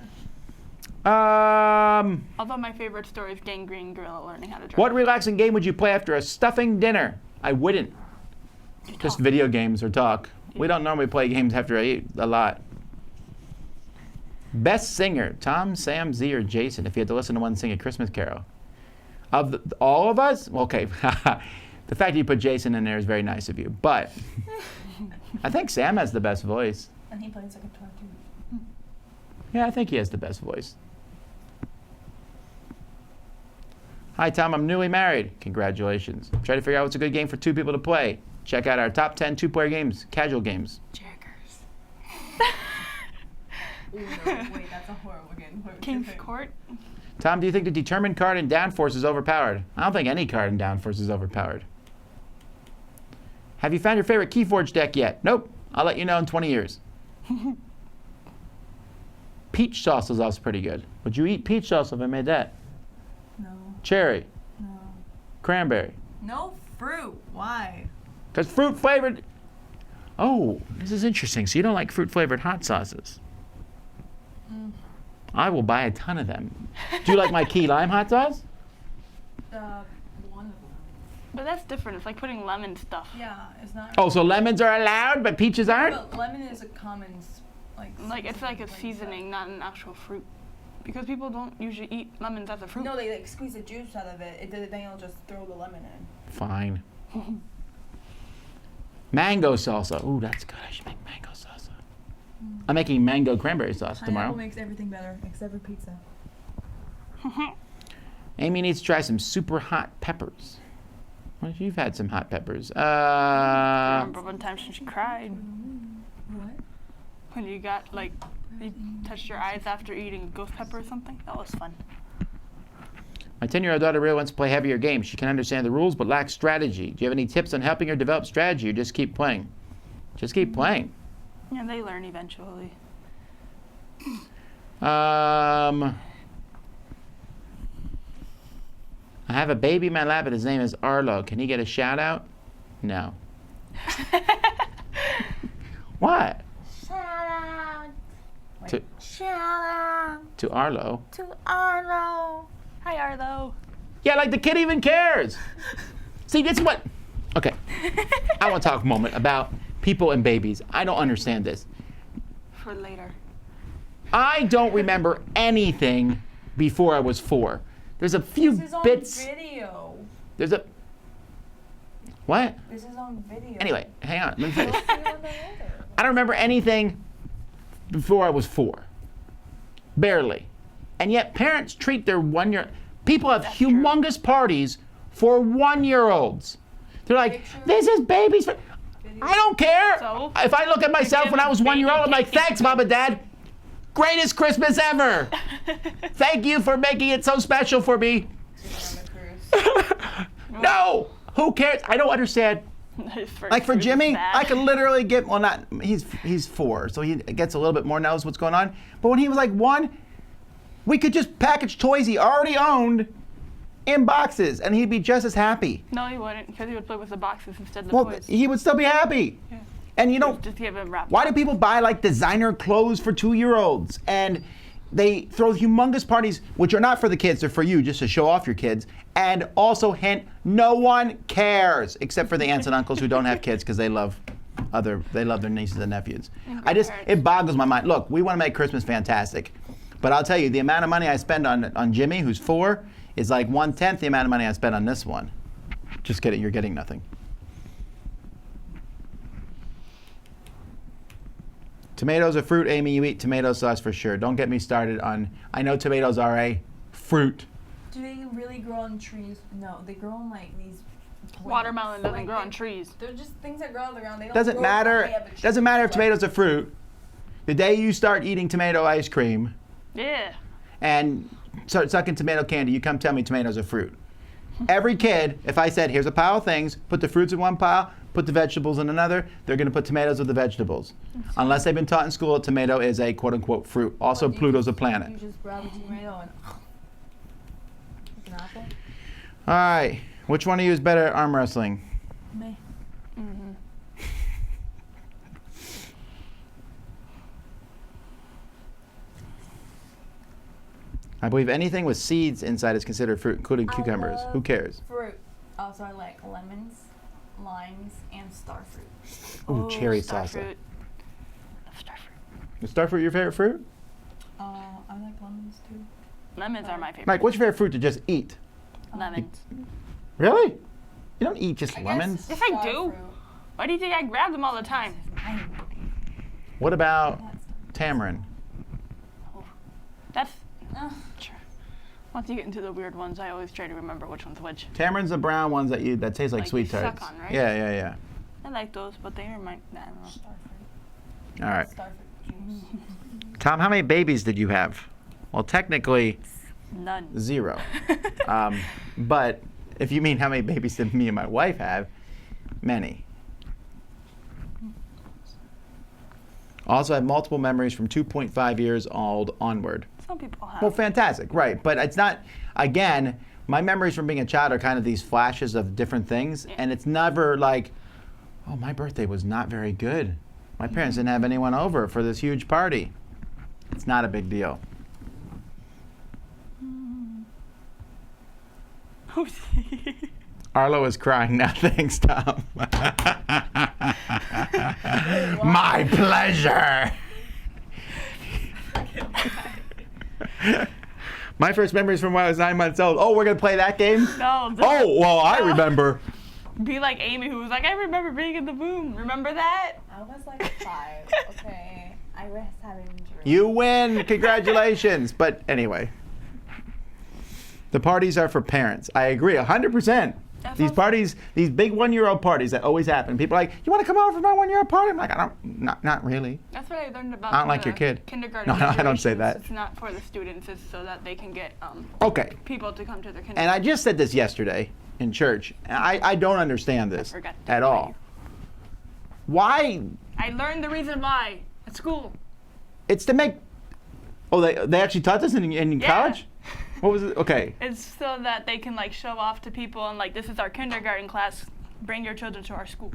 Although my favorite story is Gangrene Gorilla learning how to drive. What relaxing game would you play after a stuffing dinner? I wouldn't. Just video games or talk. We don't normally play games after I eat a lot. Best singer, Tom, Sam, Z, or Jason, if you had to listen to one sing a Christmas carol. Of all of us? Okay. The fact that you put Jason in there is very nice of you. But I think Sam has the best voice. And he plays a guitar too. Yeah, I think he has the best voice. Hi, Tom. I'm newly married. Congratulations. Try to figure out what's a good game for 2 people to play. Check out our top 10 2-player games, casual games. Jaggers. Ooh, no, wait, that's a horrible game. King's Court. Tom, do you think the determined card in Downforce is overpowered? I don't think any card in Downforce is overpowered. Have you found your favorite Keyforge deck yet? Nope. I'll let you know in 20 years. Peach sauce is also pretty good. Would you eat peach sauce if I made that? No. Cherry. No. Cranberry. No fruit. Why? Because fruit flavored. Oh, this is interesting. So you don't like fruit flavored hot sauces? I will buy a ton of them. Do you like my key lime hot sauce? One of them. But that's different. It's like putting lemon stuff. Yeah, it's not. Oh, so lemons are allowed, but peaches aren't? But lemon is a common, Like it's like a seasoning, not an actual fruit. Because people don't usually eat lemons as a fruit. No, they like squeeze the juice out of it. Then they'll just throw the lemon in. Fine. Mango salsa. Ooh, that's good. I should make mango salsa. I'm making mango cranberry sauce tomorrow. Pineapple makes everything better, except for pizza. Amy needs to try some super hot peppers. Well, you've had some hot peppers. I remember one time she cried What? when you got like you touched your eyes after eating a ghost pepper or something. That was fun. My 10-year-old daughter really wants to play heavier games. She can understand the rules but lacks strategy. Do you have any tips on helping her develop strategy or just keep playing? Just keep playing. Yeah, they learn eventually. I have a baby in my lap and his name is Arlo. Can he get a shout out? No. What? Shout out. To, Shout out to Arlo. to Arlo. Hi, Arlo. Yeah, like the kid even cares. See, that's what. Okay. I want to talk a moment about people and babies. I don't understand this. For later. I don't remember anything before I was 4. There's a few This is on bits. video. There's a. What? This is on video. Anyway, hang on. Let me finish. See what they order. I don't remember anything before I was 4. Barely. And yet parents treat their 1-year. People have That's humongous parties for 1-year-olds. They're like, Pictures. this is babies. I don't care. So? If I look at myself when I was 1-year-old, I'm like, thanks, Mom and Dad. Greatest Christmas ever. Thank you for making it so special for me. No. Who cares? I don't understand. Like for Jimmy, I could literally get, well, not, he's 4, so he gets a little bit more, knows what's going on. But when he was like 1, we could just package toys he already owned in boxes, and he'd be just as happy. No, he wouldn't, because he would play with the boxes instead of the Well, toys. he would still be happy. Yeah. And you know, Just give him wrap. why do people buy like designer clothes for 2-year-olds and They throw humongous parties, which are not for the kids, they're for you, just to show off your kids. And also, hint, no one cares, except for the aunts and uncles who don't have kids because they love their nieces and nephews. It boggles my mind. Look, we want to make Christmas fantastic. But I'll tell you, the amount of money I spend on Jimmy, who's 4, is like 1/10 the amount of money I spend on this one. Just kidding, you're getting nothing. Tomatoes are fruit, Amy. You eat tomato sauce for sure. Don't get me started on. I know tomatoes are a fruit. Do they really grow on trees? No, they grow on like these. Plants. Watermelon doesn't grow on trees. They're just things that grow on the ground. They don't Doesn't grow matter. high up a tree. Doesn't matter if tomatoes are fruit. The day you start eating tomato ice cream Yeah. and start sucking tomato candy, you come tell me tomatoes are fruit. Every kid, if I said, here's a pile of things, put the fruits in one pile, put the vegetables in another, they're going to put tomatoes with the vegetables. Unless they've been taught in school that tomato is a quote-unquote fruit. Also, Pluto's a planet. You just grab a tomato and like an apple. All right. Which one of you is better at arm wrestling? Me. Mm-hmm. I believe anything with seeds inside is considered fruit, including cucumbers. love Who cares? Fruit. Also, I like lemons, limes, and starfruit. Ooh, cherry salsa. Starfruit. Love starfruit. Is starfruit your favorite fruit? I like lemons too. Lemons are my favorite. Mike, what's your favorite fruit to just eat? Lemons. Really? You don't eat just I guess lemons? Yes, I do. starfruit. Why do you think I grab them all the time? What about tamarind? That's Ugh. true. Once you get into the weird ones, I always try to remember which one's which. Tamarind's the brown ones that taste like Like sweet you suck tarts. on, right? Yeah. I like those, but they remind. I don't know. Starfruit. All right. Starfruit juice. Tom, how many babies did you have? Well, technically, None. 0. But if you mean how many babies did me and my wife have, many. Also, I have multiple memories from 2.5 years old onward. Some people have. Well, fantastic, right. But it's not, again, my memories from being a child are kind of these flashes of different things. Yeah. And it's never like, oh, my birthday was not very good. My parents didn't have anyone over for this huge party. It's not a big deal. Arlo is crying now. Thanks, Tom. My pleasure. My first memories from when I was 9 months old. Oh, we're going to play that game? No. Oh, well, I remember. Be like Amy, who was like, I remember being in the boom. Remember that? I was like 5. Okay. I was having dreams. You win. Congratulations. But anyway, the parties are for parents. I agree 100%. These parties, these big 1-year-old parties that always happen. People are like, you want to come over for my 1-year-old party? I'm like, not really. That's what I learned about. I don't like your kid. Kindergarten. No, I don't say graduations. that. It's not for the students. It's so that they can get Okay. people to come to their kindergarten. And I just said this yesterday in church. And I don't understand this forgot to at tell all. you. Why? I learned the reason why at school. It's to make. Oh, they actually taught this in Yeah. college? What was it? Okay. It's so that they can like show off to people and like, this is our kindergarten class. Bring your children to our school.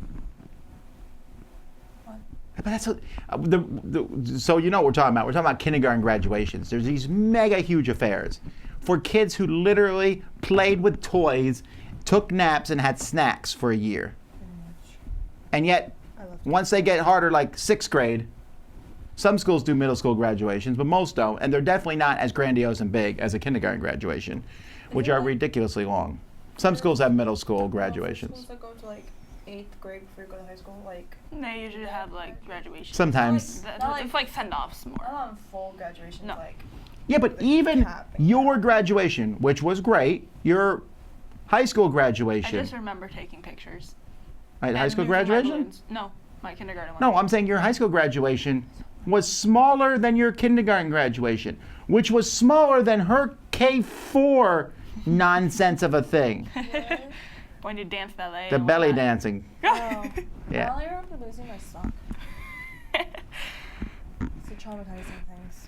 But that's so you know what we're talking about. We're talking about kindergarten graduations. There's these mega huge affairs for kids who literally played with toys, took naps, and had snacks for a year. And yet, once they get harder, like 6th grade, some schools do middle school graduations, but most don't. And they're definitely not as grandiose and big as a kindergarten graduation, which are ridiculously long. Some schools have middle school graduations. Schools that go to like 8th grade before you go to high school, like They usually have like graduation. Sometimes. It's like send-offs more. not on full graduation, No. like Yeah, but even cap. your graduation, which was great, your high school I graduation. just remember taking pictures. Right, high And school using my graduation? balloons. No, my kindergarten one. No, I'm saying your high school graduation was smaller than your kindergarten graduation, which was smaller than her K4 nonsense of a thing. When you dance ballet. The and belly whatnot. dancing. Oh. Yeah. I remember losing my sock. It's the traumatizing things.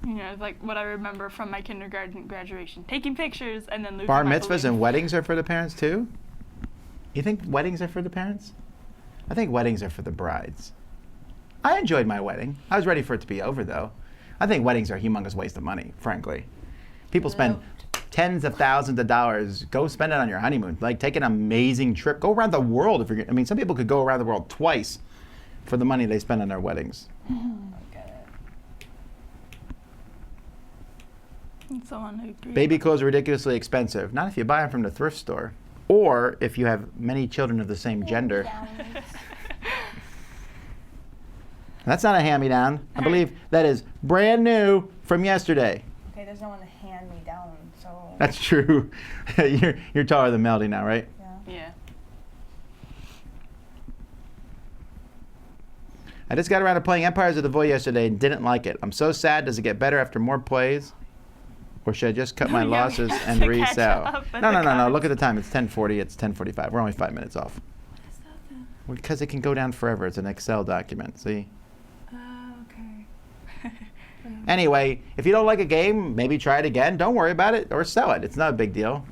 You know, it's like what I remember from my kindergarten graduation. Taking pictures and then losing Bar my mitzvahs balloon. and weddings are for the parents too? You think weddings are for the parents? I think weddings are for the brides. I enjoyed my wedding. I was ready for it to be over though. I think weddings are a humongous waste of money, frankly. People spend tens of thousands of dollars. Go spend it on your honeymoon. Like, take an amazing trip. Go around the world. If you're, I mean, some people could go around the world twice for the money they spend on their weddings. Someone who agrees. Baby clothes are ridiculously expensive. Not if you buy them from the thrift store, or if you have many children of the same gender. That's not a hand-me-down. I believe that is brand new from yesterday. Okay, there's no one to hand me down, so. That's true. you're taller than Melody now, right? Yeah. Yeah. I just got around to playing Empires of the Void yesterday and didn't like it. I'm so sad. Does it get better after more plays? Or should I just cut my Yeah, we losses have and to catch resell? up with No. the Look at cards. the time. It's 10:40. It's 10:45. We're only 5 minutes off. Because it can go down forever. It's an Excel document. See? Okay. Anyway, if you don't like a game, maybe try it again. Don't worry about it or sell it. It's not a big deal.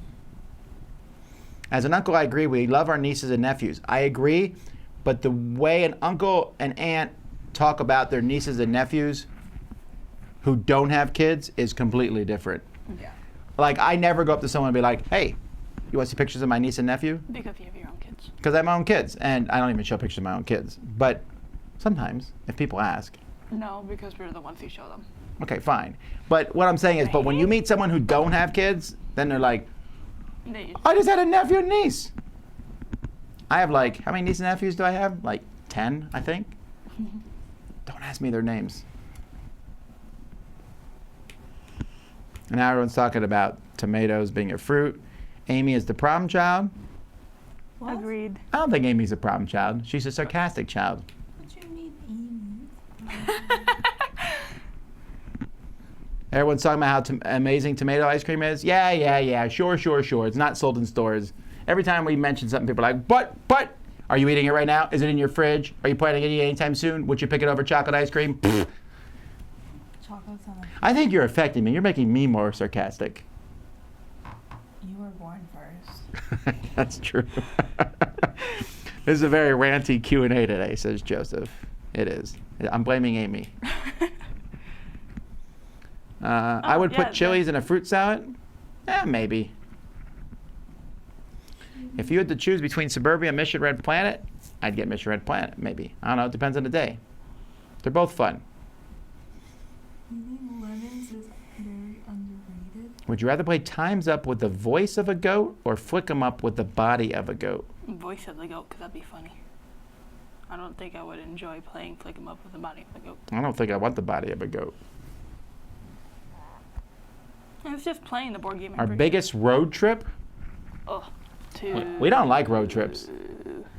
As an uncle, I agree. We love our nieces and nephews. I agree, but the way an uncle and aunt talk about their nieces and nephews who don't have kids is completely different. Yeah. Like, I never go up to someone and be like, hey, you want to see pictures of my niece and nephew? Because you have your own kids. Because I have my own kids, and I don't even show pictures of my own kids. But sometimes, if people ask. No, because we're the ones who show them. Okay, fine. But what I'm saying is, but when you meet someone who don't have kids, then they're like, I just had a nephew and niece. I have like, how many nieces and nephews do I have? Like 10, I think. Don't ask me their names. And now everyone's talking about tomatoes being a fruit. Amy is the problem child. What? Agreed. I don't think Amy's a problem child. She's a sarcastic child. What do you mean, Amy? Everyone's talking about how amazing tomato ice cream is. Yeah. Sure. It's not sold in stores. Every time we mention something, people are like, but, are you eating it right now? Is it in your fridge? Are you planning to eat it anytime soon? Would you pick it over chocolate ice cream? Chocolate's on a. I think you're affecting me. You're making me more sarcastic. You were born first. That's true. This is a very ranty Q&A today, says Joseph. It is. I'm blaming Amy. I would put chilies in a fruit salad. Maybe. If you had to choose between Suburbia and Mission Red Planet, I'd get Mission Red Planet, maybe. I don't know. It depends on the day. They're both fun. Eating lemons is very underrated. Would you rather play Time's Up with the voice of a goat or Flick 'em Up with the body of a goat? Voice of the goat, because that'd be funny. I don't think I would enjoy playing Flick 'em Up with the body of the goat. I don't think I want the body of a goat. It's just playing the board game. Our biggest road trip? Oh, to. We don't like road trips.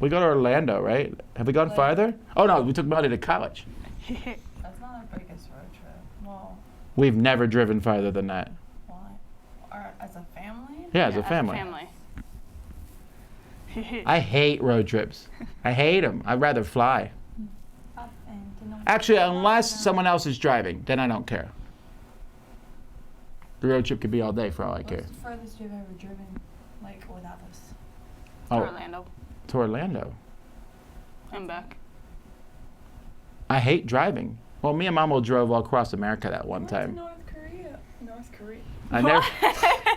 We go to Orlando, right? Have we gone farther? Oh, no, we took Melody to college. That's not our biggest road trip. Well, We've never driven farther than that. why? Or as a family? Yeah, as a As family. family. I hate road trips. I hate them. I'd rather fly. Up and to no- Actually, unless someone else is driving, then I don't care. The road trip could be all day for all I care. What's the furthest you've ever driven, like, without us? Oh, Orlando. to Orlando. I'm back. I hate driving. Well, me and Mama drove all across America that one time. North Korea. North Korea.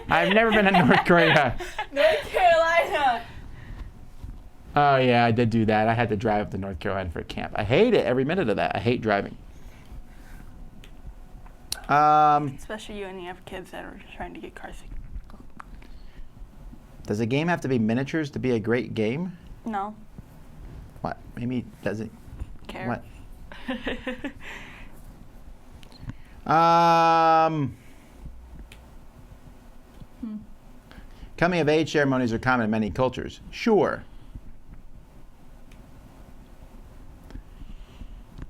I've never been to North Korea. North Carolina. Oh yeah, I did do that. I had to drive up to North Carolina for camp. I hate it, every minute of that. I hate driving. Especially you and you have kids that are trying to get car sick. Does a game have to be miniatures to be a great game? No. What? Maybe it doesn't. Care. What? Coming of age ceremonies are common in many cultures. Sure.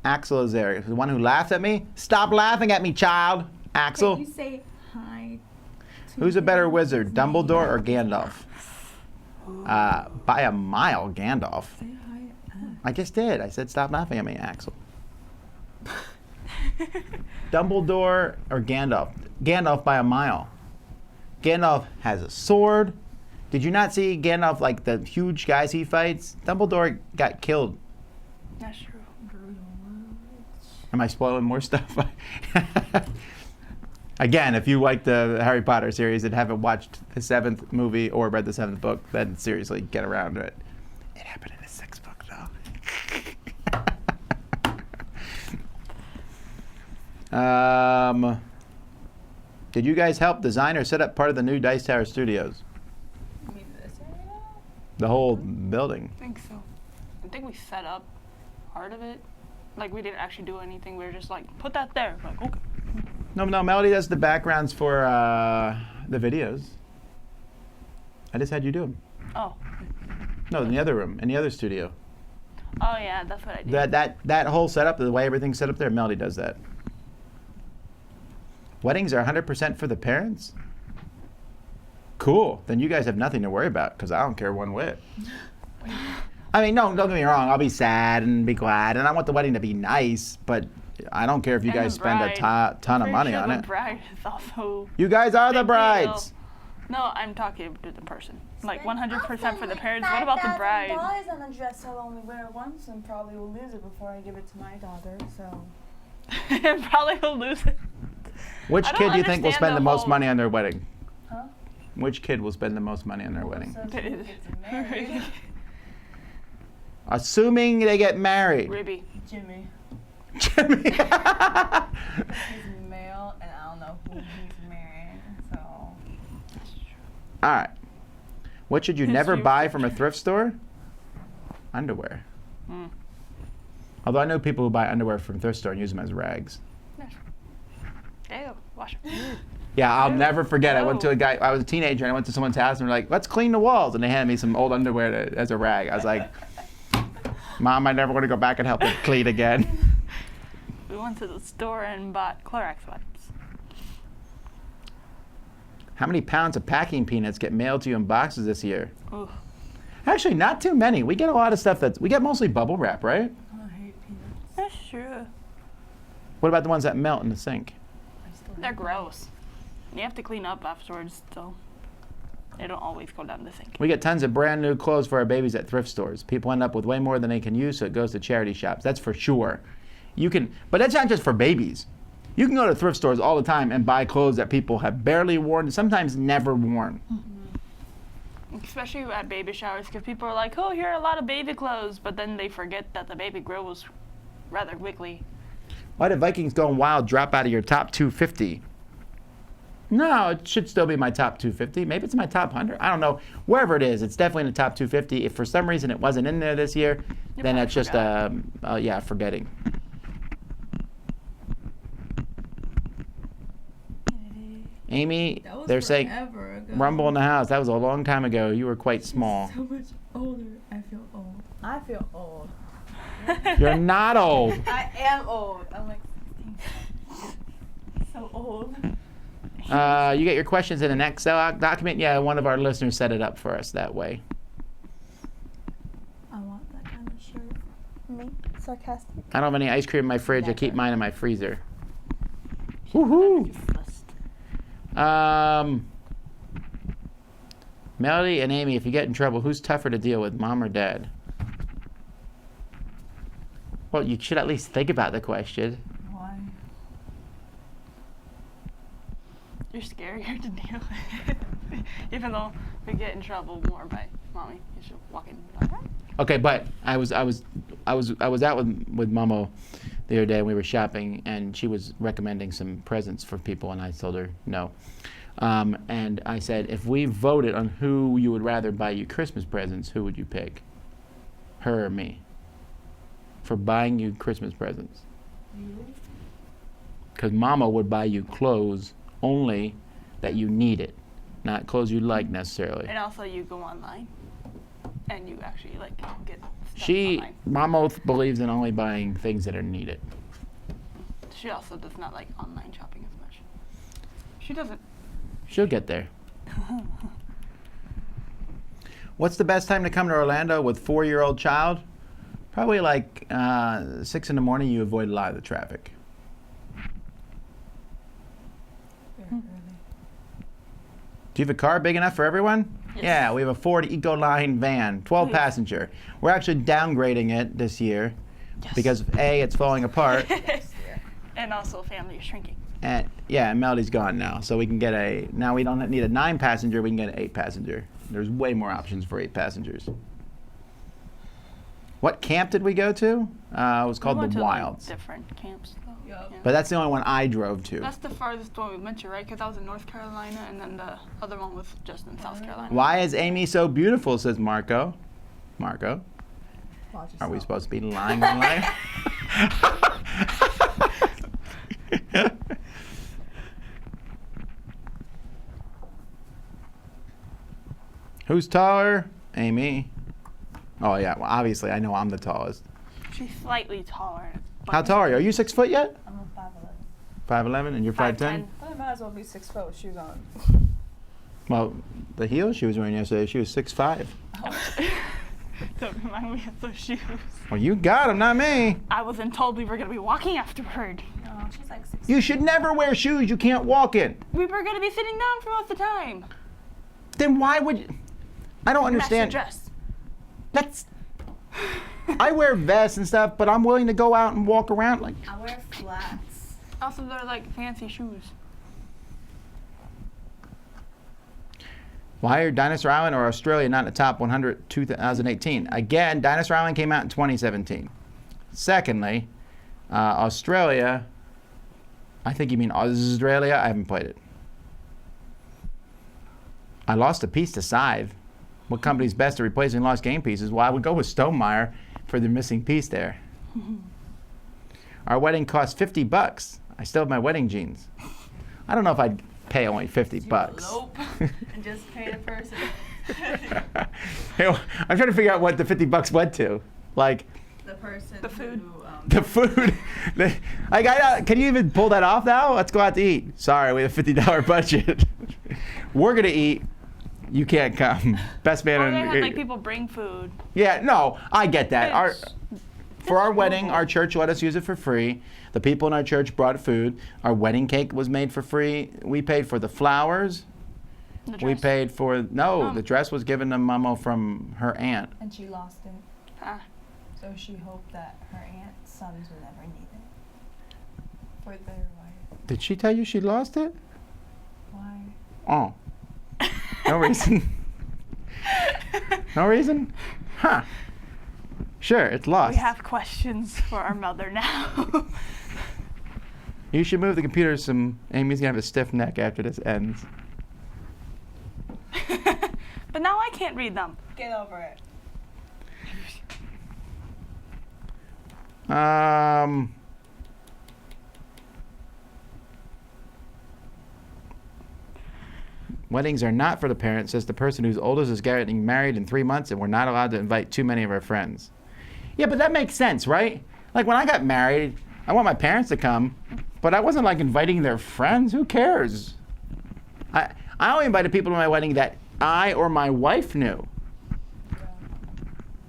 Axel is there. The one who laughed at me? Stop laughing at me, child. Axel. Can you say hi? Who's a better wizard, Dumbledore or Gandalf? By a mile, Gandalf. Say hi. I just did. I said stop laughing at me, Axel. Dumbledore or Gandalf? Gandalf by a mile. Gandalf has a sword. Did you not see Gandalf, like the huge guys he fights? Dumbledore got killed. That's true. Am I spoiling more stuff? Again, if you like the Harry Potter series and haven't watched the 7th movie or read the 7th book, then seriously, get around to it. It happened in the 6th book, though. Did you guys help design or set up part of the new Dice Tower Studios? You mean this area? The whole building. I think so. I think we set up part of it. Like, we didn't actually do anything. We were just like, put that there. Like, okay. No, Melody does the backgrounds for the videos. I just had you do them. Oh. No, in the other room, in the other studio. Oh, yeah, that's what I did. That whole setup, the way everything's set up there, Melody does that. Weddings are 100% for the parents? Cool. Then you guys have nothing to worry about, because I don't care one whit. I mean, no, don't get me wrong. I'll be sad and be glad, and I want the wedding to be nice, but I don't care if you And guys the spend a bride. ton of Pretty money sure on the it. bride is also You guys are the big brides. deal. No, I'm talking to the person. Like, Spend 100% for the parents. What about the bride? $5,000 on a dress I'll only wear once and probably will lose it before I give it to my daughter. So. Probably will lose it. Which I don't kid do you think will understand spend the the most whole- money on their wedding? Huh? Which kid will spend the most money on their wedding? So who gets married? Assuming they get married. Ribby. Jimmy. Jimmy. He's male, and I don't know who he's marrying. So. All right. What should you His never future. buy from a thrift store? Underwear. Mm. Although I know people who buy underwear from thrift store and use them as rags. Ew, wash it. Yeah, I'll Ew. never forget. I went to No. a guy. I was a teenager and I went to someone's house and they're like, "Let's clean the walls," and they handed me some old underwear as a rag. I was like, "Mom, I never want to go back and help them clean again." We went to the store and bought Clorox wipes. How many pounds of packing peanuts get mailed to you in boxes this year? Ooh. Actually, not too many. We get a lot of stuff we get mostly bubble wrap, right? I hate peanuts. That's true. What about the ones that melt in the sink? I still They're hate gross. You have to clean up afterwards, so they don't always go down the sink. We get tons of brand new clothes for our babies at thrift stores. People end up with way more than they can use, so it goes to charity shops. That's for sure. But that's not just for babies. You can go to thrift stores all the time and buy clothes that people have barely worn, and sometimes never worn. Especially at baby showers, because people are like, oh, here are a lot of baby clothes, but then they forget that the baby grows rather quickly. Why did Vikings Going Wild drop out of your top 250? No, it should still be my top 250. Maybe it's my top 100. I don't know. Wherever it is, it's definitely in the top 250. If for some reason it wasn't in there this year, You then probably that's just, forgot. forgetting. Amy, That was they're saying forever ago. Rumble in the house. That was a long time ago. You were quite small. So much older. I feel old. I feel old. You're not old. I am old. I'm like 16. So old. You get your questions in an Excel document. Yeah, one of our listeners set it up for us that way. I want that kind of shirt. Me? Sarcastic. I don't have any ice cream in my fridge. I keep Never. mine in my freezer. Woohoo! Melody and Amy, if you get in trouble, who's tougher to deal with, mom or dad? Well, you should at least think about the question. Why? You're scarier to deal with. Even though we get in trouble more by mommy. You should walk in like that. Okay, but I was out with Momo the other day and we were shopping and she was recommending some presents for people and I told her no. And I said, if we voted on who you would rather buy you Christmas presents, who would you pick? Her or me? For buying you Christmas presents. Because Mama would buy you clothes only that you needed, not clothes you like necessarily. And also you go online and you actually like get stuff She, online. Mama believes in only buying things that are needed. She also does not like online shopping as much. She doesn't. She'll get there. What's the best time to come to Orlando with 4-year-old child? Probably like 6 in the morning. You avoid a lot of the traffic. Very early. Do you have a car big enough for everyone? Yes. Yeah, we have a Ford Ecoline van, 12 Please. passenger. We're actually downgrading it this year Yes. because A, it's falling apart, And also family is shrinking. And yeah, Melody's gone now, so we can get now we don't need a 9-passenger, we can get an 8-passenger. There's way more options for 8 passengers. What camp did we go to? It was called We went the to, like, Wilds. different camps though. Yup. Yeah. But that's the only one I drove to. That's the farthest one we went to, right? Because that was in North Carolina, and then the other one was just in South Carolina. Why is Amy so beautiful, says Marco. Marco, Watch are we yourself. supposed to be lying on life? Who's taller? Amy. Oh yeah, well obviously I know I'm the tallest. She's slightly taller. but- How tall are you? Are you 6 foot yet? I'm a 5'11". 5'11", and you're 5'10"? Well, I might as well be 6 foot with shoes on. Well, the heels she was wearing yesterday, she was 6'5". Don't remind me of those shoes. Well, you got them, not me. I wasn't told we were going to be walking afterward. No, she's like 6. You should never wear shoes you can't walk in. We were going to be sitting down for most of the time. Then why would you? I don't understand. Match your dress. That's. I wear vests and stuff, but I'm willing to go out and walk around like. I wear flats. Also, they're like fancy shoes. Why are Dinosaur Island or Australia not in the top 100 2018? Again, Dinosaur Island came out in 2017. Secondly, Australia. I think you mean Australia. I haven't played it. I lost a piece to Scythe. What company's best at replacing lost game pieces? Well, I would go with Stonemaier for the missing piece there. Our wedding cost $50. I still have my wedding jeans. I don't know if I'd pay only $50. Elope and just pay the person. Hey, I'm trying to figure out what the $50 went to. Like The person. The food. Who, the food. Can you even pull that off now? Let's go out to eat. Sorry, we have a $50 budget. We're gonna eat. You can't come. Best man Or in they had like people bring food. Yeah, no, I get that. It's- For our wedding, our church let us use it for free. The people in our church brought food. Our wedding cake was made for free. We paid for the flowers. The We dress. paid for Oh. the dress was given to Mama from her aunt. and she lost it. Ah. So she hoped that her aunt's sons would never need it. For their wife. Did she tell you she lost it? Why? Oh, no reason. No reason? Huh. Sure, it's lost. We have questions for our mother now. You should move the computer some. Amy's gonna have a stiff neck after this ends. But now I can't read them. Get over it. Weddings are not for the parents, says the person whose oldest is getting married in 3 months, and we're not allowed to invite too many of our friends. Yeah, but that makes sense, right? Like when I got married, I want my parents to come, but I wasn't like inviting their friends. Who cares? I only invited people to my wedding that I or my wife knew,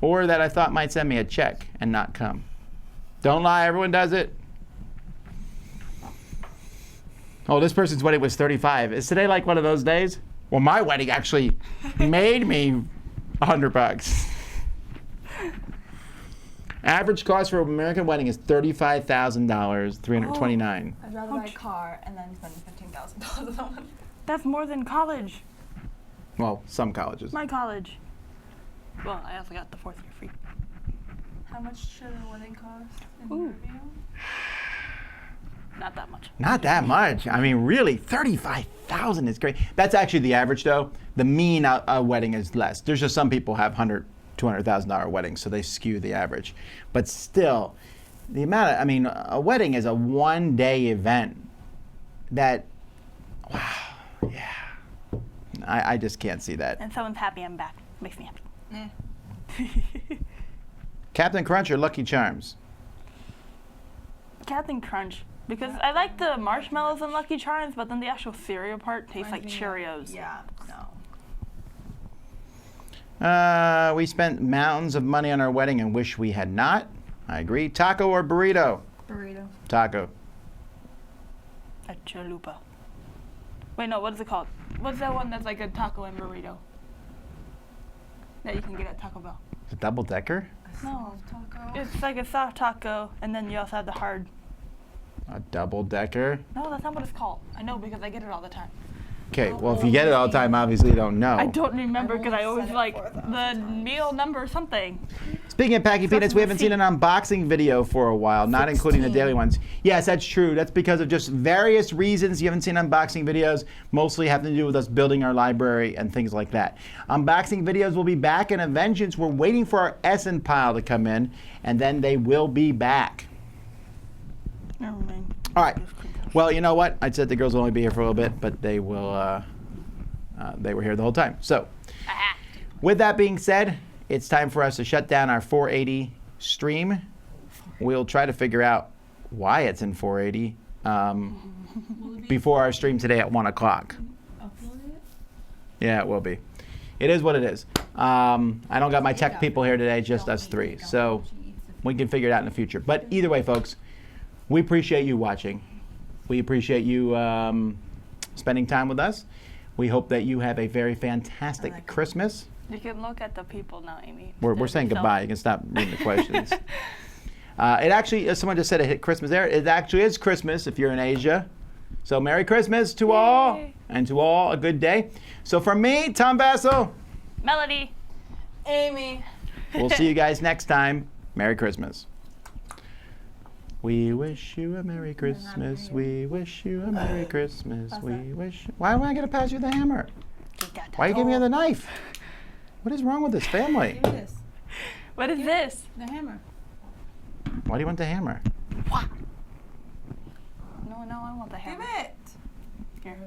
or that I thought might send me a check and not come. Don't lie, everyone does it. Oh, this person's wedding was 35. Is today like one of those days? Well, my wedding actually made me $100. Average cost for an American wedding is $35,000, $329. I'd rather buy a car and then spend $15,000 on one. That's more than college. Well, some colleges. My college. Well, I also got the 4th year free. How much should a wedding cost in Ooh. your view? Not that much. Not that much. I mean, really, $35,000 is great. That's actually the average, though. The mean wedding is less. There's just some people have $100,000, $200,000 weddings, so they skew the average. But still, the amount of, I mean, a wedding is a one-day event that, wow, yeah. I just can't see that. And someone's happy I'm back. Makes me happy. Captain Crunch or Lucky Charms? Captain Crunch. Because I like the marshmallows and Lucky Charms, but then the actual cereal part tastes like Cheerios. Yeah, no. We spent mountains of money on our wedding and wish we had not. I agree. Taco or burrito? Burrito. Taco. A chalupa. Wait, no, what is it called? What's that one that's like a taco and burrito? That you can get at Taco Bell. A double decker? No. Taco. It's like a soft taco, and then you also have the hard A double decker. No, that's not what it's called. I know because I get it all the time. Okay, well, if you get it all the time, obviously you don't know. I don't remember I've because I only always said it like 4,000 the times. meal number something. Speaking of Packy Peanuts, we haven't seen an unboxing video for a while, not including the daily ones. Yes, that's true. That's because of just various reasons you haven't seen unboxing videos, mostly having to do with us building our library and things like that. Unboxing videos will be back in a vengeance. We're waiting for our Essen pile to come in, and then they will be back. Never mind. All right. Well, you know what? I said the girls will only be here for a little bit, but they will. They were here the whole time. So, with that being said, it's time for us to shut down our 480 stream. We'll try to figure out why it's in 480 before our stream today at 1 o'clock. Yeah, it will be. It is what it is. I don't got my tech people here today, just us three. So we can figure it out in the future. But either way, folks, we appreciate you watching. We appreciate you spending time with us. We hope that you have a very fantastic Christmas. You can look at the people now, Amy. We're saying goodbye. You can stop reading the questions. It actually, as someone just said, it hit Christmas there. It actually is Christmas if you're in Asia. So Merry Christmas to all, and to all a good day. So from me, Tom Vasel, Melody. Amy. we'll see you guys next time. Merry Christmas. We wish you a Merry Christmas. We wish you a Merry Christmas. We wish. Why am I going to pass you the hammer? Why are you giving me the knife? What is wrong with this family? Give me this. What is this? The hammer. Why do you want the hammer? No, I want the Give hammer. it. Here.